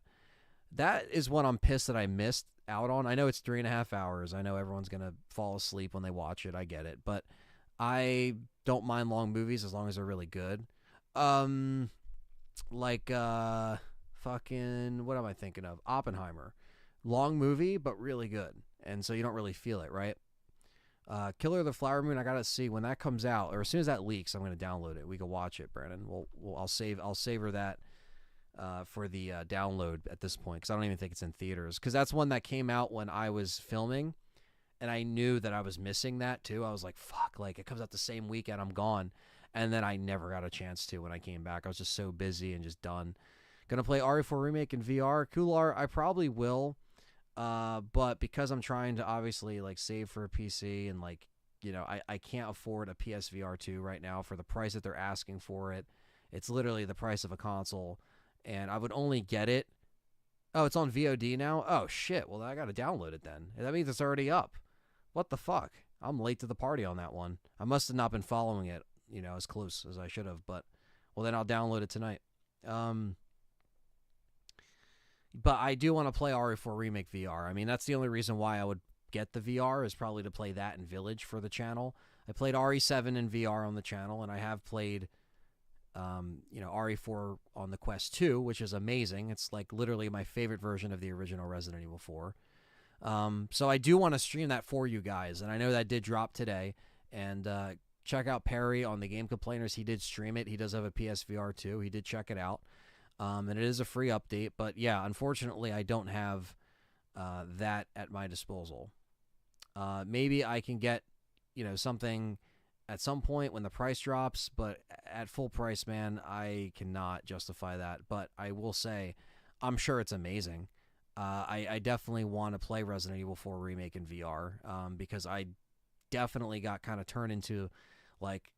That is one I'm pissed that I missed out on. I know it's 3.5 hours. I know everyone's going to fall asleep when they watch it. I get it. But I don't mind long movies as long as they're really good. Fucking, what am I thinking of? Oppenheimer. Long movie, but really good. And so you don't really feel it, right? Killer of the Flower Moon, I gotta see when that comes out, or as soon as that leaks, I'm gonna download it. We can watch it, Brandon. I'll savor that for the download at this point, because I don't even think it's in theaters, because that's one that came out when I was filming, and I knew that I was missing that too. I was like, fuck, like it comes out the same weekend, I'm gone, and then I never got a chance to when I came back. I was just so busy and just done. Gonna play RE4 Remake in VR. Kular, I probably will. But because I'm trying to obviously like save for a PC and like, I can't afford a PSVR 2 right now for the price that they're asking for it. It's literally the price of a console, and I would only get it. Oh, it's on VOD now? Oh, shit. Well, I got to download it then. That means it's already up. What the fuck? I'm late to the party on that one. I must have not been following it, as close as I should have, but well, then I'll download it tonight. But I do want to play RE4 Remake VR. I mean, that's the only reason why I would get the VR, is probably to play that in Village for the channel. I played RE7 in VR on the channel, and I have played, RE4 on the Quest 2, which is amazing. It's like literally my favorite version of the original Resident Evil 4. So I do want to stream that for you guys, and I know that did drop today. And check out Perry on the Game Complainers. He did stream it. He does have a PSVR 2. He did check it out. And it is a free update, but yeah, unfortunately, I don't have that at my disposal. Maybe I can get, something at some point when the price drops, but at full price, man, I cannot justify that. But I will say, I'm sure it's amazing. I definitely want to play Resident Evil 4 Remake in VR, because I definitely got kind of turned into, like,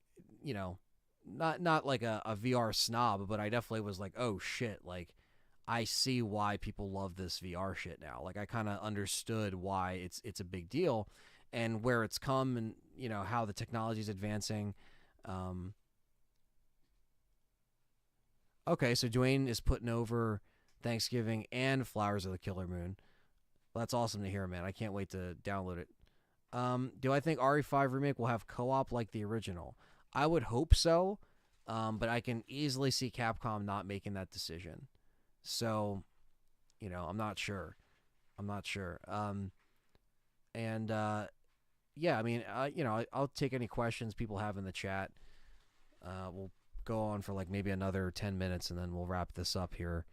not like a VR snob, but I definitely was like, oh shit, like I see why people love this VR shit now. Like I kind of understood why it's a big deal, and where it's come, and how the technology is advancing. Um, okay, so Dwayne is putting over Thanksgiving and Flowers of the Killer Moon. Well, that's awesome to hear, man. I can't wait to download it. Do I think RE5 remake will have co-op like the original? I would hope so, but I can easily see Capcom not making that decision. So, I'm not sure. I'm not sure. And yeah, I mean, I'll take any questions people have in the chat. We'll go on for like maybe another 10 minutes, and then we'll wrap this up here.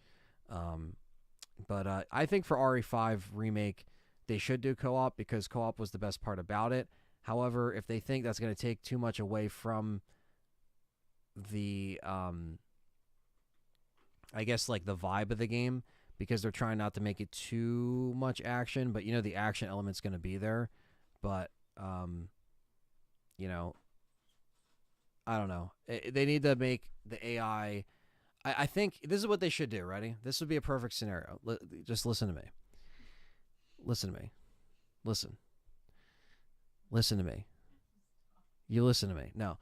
But I think for RE5 remake, they should do co-op because co-op was the best part about it. However, if they think that's going to take too much away from the, I guess like the vibe of the game, because they're trying not to make it too much action, but the action element's going to be there. But, you know, I don't know. They need to make the AI. I think this is what they should do. Ready? This would be a perfect scenario. Just listen to me. Listen to me. Listen. Listen to me. You listen to me. No.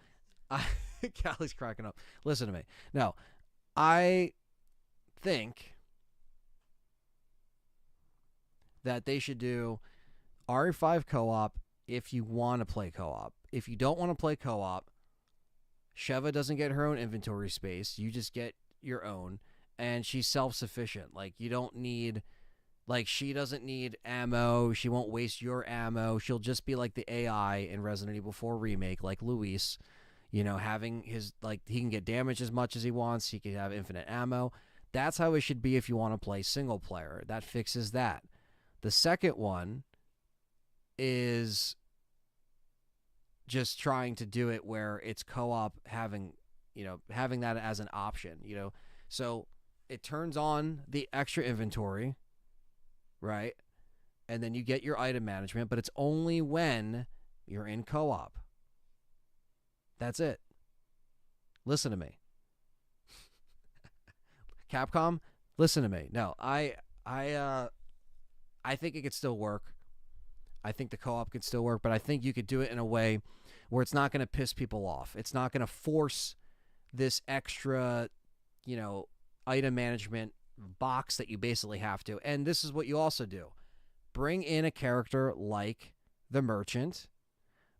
Callie's cracking up. Listen to me. No. I think that they should do RE5 co-op if you want to play co-op. If you don't want to play co-op, Sheva doesn't get her own inventory space. You just get your own, and she's self-sufficient. Like, you don't need, like, she doesn't need ammo. She won't waste your ammo. She'll just be like the AI in Resident Evil 4 Remake, like Luis, having his, like, he can get damage as much as he wants. He can have infinite ammo. That's how it should be if you want to play single player. That fixes that. The second one is just trying to do it where it's co-op, having that as an option, so it turns on the extra inventory, right? And then you get your item management, but it's only when you're in co-op. That's it. Listen to me. Capcom, listen to me. No, I think it could still work. I think the co-op could still work, but I think you could do it in a way where it's not going to piss people off. It's not going to force this extra, item management box that you basically have to. And this is what you also do. Bring in a character like the merchant,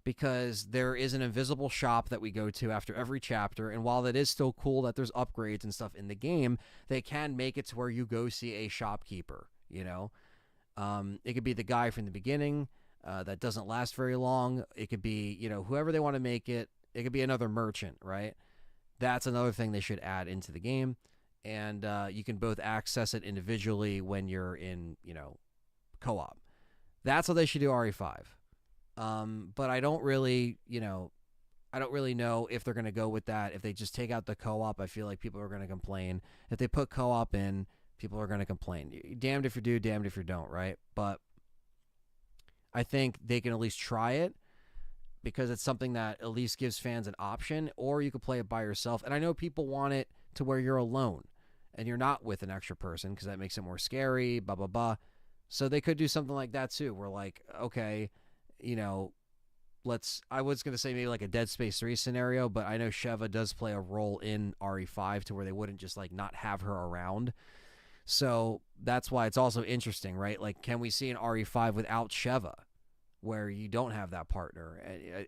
because there is an invisible shop that we go to after every chapter. And while that is still cool that there's upgrades and stuff in the game, they can make it to where you go see a shopkeeper, It could be the guy from the beginning that doesn't last very long. It could be, whoever they want to make it. It could be another merchant, right? That's another thing they should add into the game. And you can both access it individually when you're in, co-op. That's what they should do RE5. But I don't really, I don't really know if they're going to go with that. If they just take out the co-op, I feel like people are going to complain. If they put co-op in, people are going to complain. Damned if you do, damned if you don't, right? But I think they can at least try it, because it's something that at least gives fans an option, or you could play it by yourself. And I know people want it to where you're alone and you're not with an extra person, because that makes it more scary, blah, blah, blah. So they could do something like that too, where like, okay, I was going to say maybe like a Dead Space 3 scenario, but I know Sheva does play a role in RE5 to where they wouldn't just like not have her around. So that's why it's also interesting, right? Like, can we see an RE5 without Sheva, where you don't have that partner?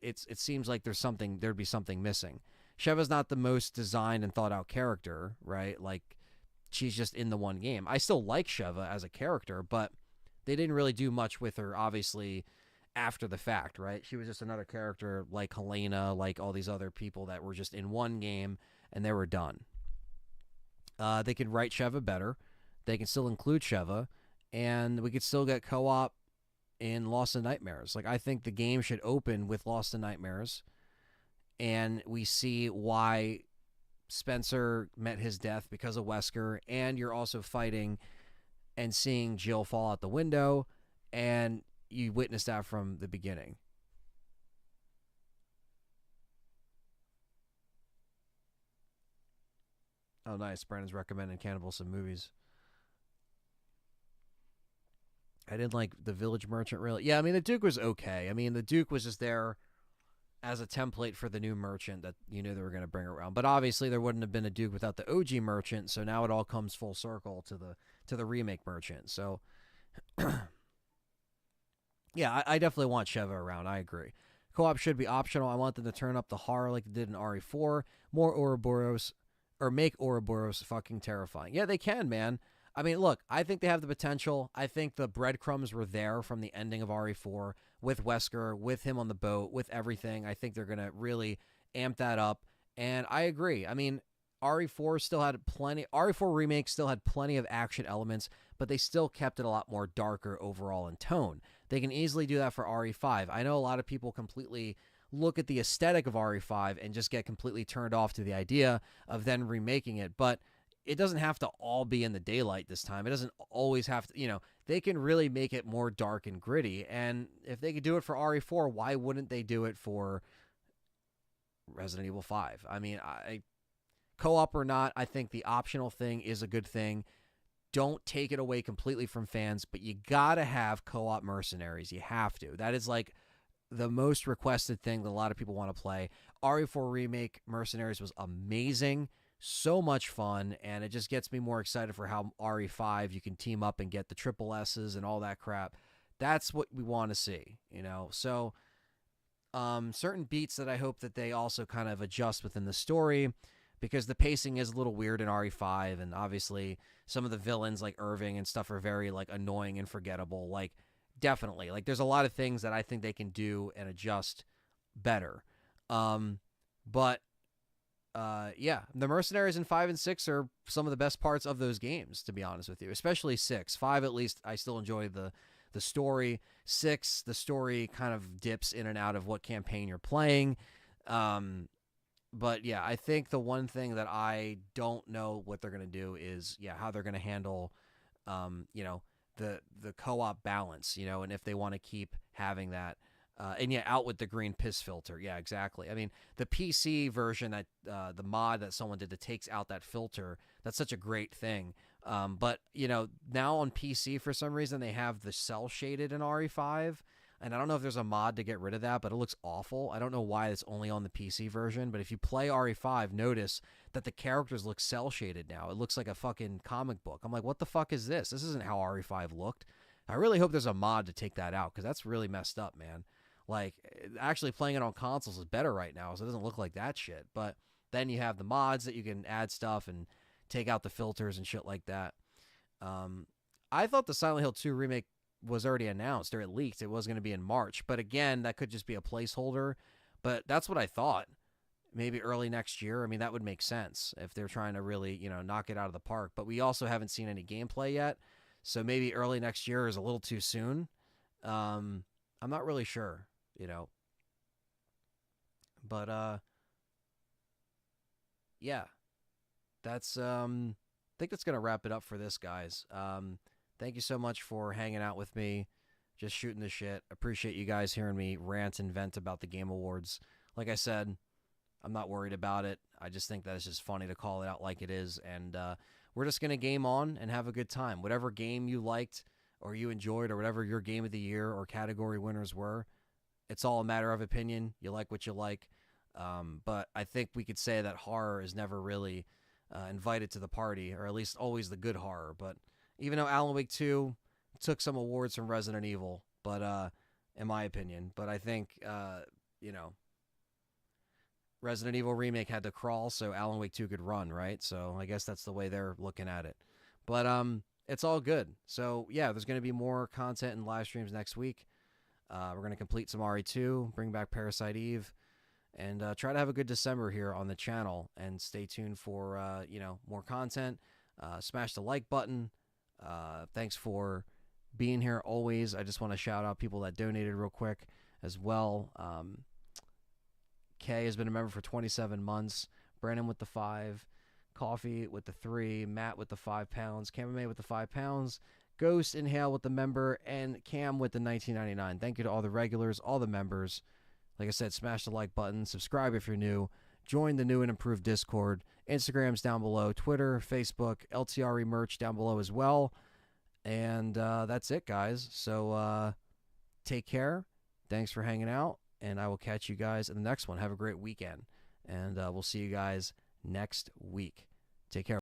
It seems like there'd be something missing. Sheva's not the most designed and thought out character, right? Like, she's just in the one game. I still like Sheva as a character, but they didn't really do much with her, obviously, after the fact, right? She was just another character like Helena, like all these other people that were just in one game and they were done. They could write Sheva better. They can still include Sheva, and we could still get co-op in Lost in Nightmares. Like, I think the game should open with Lost in Nightmares, and we see why Spencer met his death because of Wesker, and you're also fighting and seeing Jill fall out the window, and you witness that from the beginning. Oh, nice. Brandon's recommending Cannibal some movies. I didn't like the Village Merchant really. Yeah, I mean the Duke was okay. I mean the Duke was just there as a template for the new merchant that you knew they were going to bring around. But obviously there wouldn't have been a Duke without the OG merchant. So now it all comes full circle to the remake merchant. So yeah, I definitely want Sheva around. I agree. Co-op should be optional. I want them to turn up the horror like they did in RE4. More Ouroboros, or make Ouroboros fucking terrifying. Yeah, they can, man. I mean, look, I think they have the potential. I think the breadcrumbs were there from the ending of RE4 with Wesker, with him on the boat, with everything. I think they're going to really amp that up. And I agree. I mean, RE4 still had plenty, RE4 Remake still had plenty of action elements, but they still kept it a lot more darker overall in tone. They can easily do that for RE5. I know a lot of people completely look at the aesthetic of RE5 and just get completely turned off to the idea of then remaking it, but it doesn't have to all be in the daylight this time. It doesn't always have to, they can really make it more dark and gritty. And if they could do it for RE4, why wouldn't they do it for Resident Evil 5? I mean, co-op or not, I think the optional thing is a good thing. Don't take it away completely from fans, but you gotta have co-op mercenaries. You have to. That is like the most requested thing that a lot of people want to play. RE4 Remake Mercenaries was amazing. So much fun, and it just gets me more excited for how RE5 you can team up and get the triple S's and all that crap. That's what we want to see, So certain beats that I hope that they also kind of adjust within the story, because the pacing is a little weird in RE5, and obviously some of the villains like Irving and stuff are very like annoying and forgettable. Like definitely, like there's a lot of things that I think they can do and adjust better. But yeah, the mercenaries in 5 and 6 are some of the best parts of those games, to be honest with you. Especially 6. 5, at least, I still enjoy the story. 6, the story kind of dips in and out of what campaign you're playing. But yeah, I think the one thing that I don't know what they're going to do is, how they're going to handle, the co-op balance, and if they want to keep having that. And yeah, out with the green piss filter. Yeah, exactly. I mean, the PC version, that the mod that someone did that takes out that filter, that's such a great thing. But, now on PC, for some reason, they have the cell shaded in RE5. And I don't know if there's a mod to get rid of that, but it looks awful. I don't know why it's only on the PC version, but if you play RE5, notice that the characters look cell shaded now. It looks like a fucking comic book. I'm like, what the fuck is this? This isn't how RE5 looked. I really hope there's a mod to take that out, because that's really messed up, man. Like, actually playing it on consoles is better right now, so it doesn't look like that shit. But then you have the mods that you can add stuff and take out the filters and shit like that. I thought the Silent Hill 2 remake was already announced, or it leaked. It was going to be in March. But again, that could just be a placeholder. But that's what I thought. Maybe early next year. I mean, that would make sense if they're trying to really, knock it out of the park. But we also haven't seen any gameplay yet. So maybe early next year is a little too soon. I'm not really sure. But yeah, that's I think that's gonna wrap it up for this, guys. Thank you so much for hanging out with me, just shooting the shit. Appreciate you guys hearing me rant and vent about the Game Awards. Like I said, I'm not worried about it. I just think that it's just funny to call it out like it is, and we're just gonna game on and have a good time. Whatever game you liked or you enjoyed, or whatever your game of the year or category winners were, it's all a matter of opinion. You like what you like. But I think we could say that horror is never really invited to the party, or at least always the good horror. But even though Alan Wake 2 took some awards from Resident Evil, but in my opinion, but I think, Resident Evil Remake had to crawl so Alan Wake 2 could run, right? So I guess that's the way they're looking at it. But it's all good. So yeah, there's going to be more content and live streams next week. We're going to complete some RE2, bring back Parasite Eve, and try to have a good December here on the channel. And stay tuned for, more content. Smash the like button. Thanks for being here always. I just want to shout out people that donated real quick as well. Kay has been a member for 27 months. Brandon with the 5. Coffee with the 3. Matt with the 5 pounds. Chamomile with the 5 pounds. Ghost Inhale with the member, and Cam with the $19.99. Thank you to all the regulars, all the members. Like I said, smash the like button, subscribe if you're new, join the new and improved Discord. Instagram's down below, Twitter, Facebook, LTRE merch down below as well. And that's it, guys. So take care. Thanks for hanging out, and I will catch you guys in the next one. Have a great weekend, and we'll see you guys next week. Take care.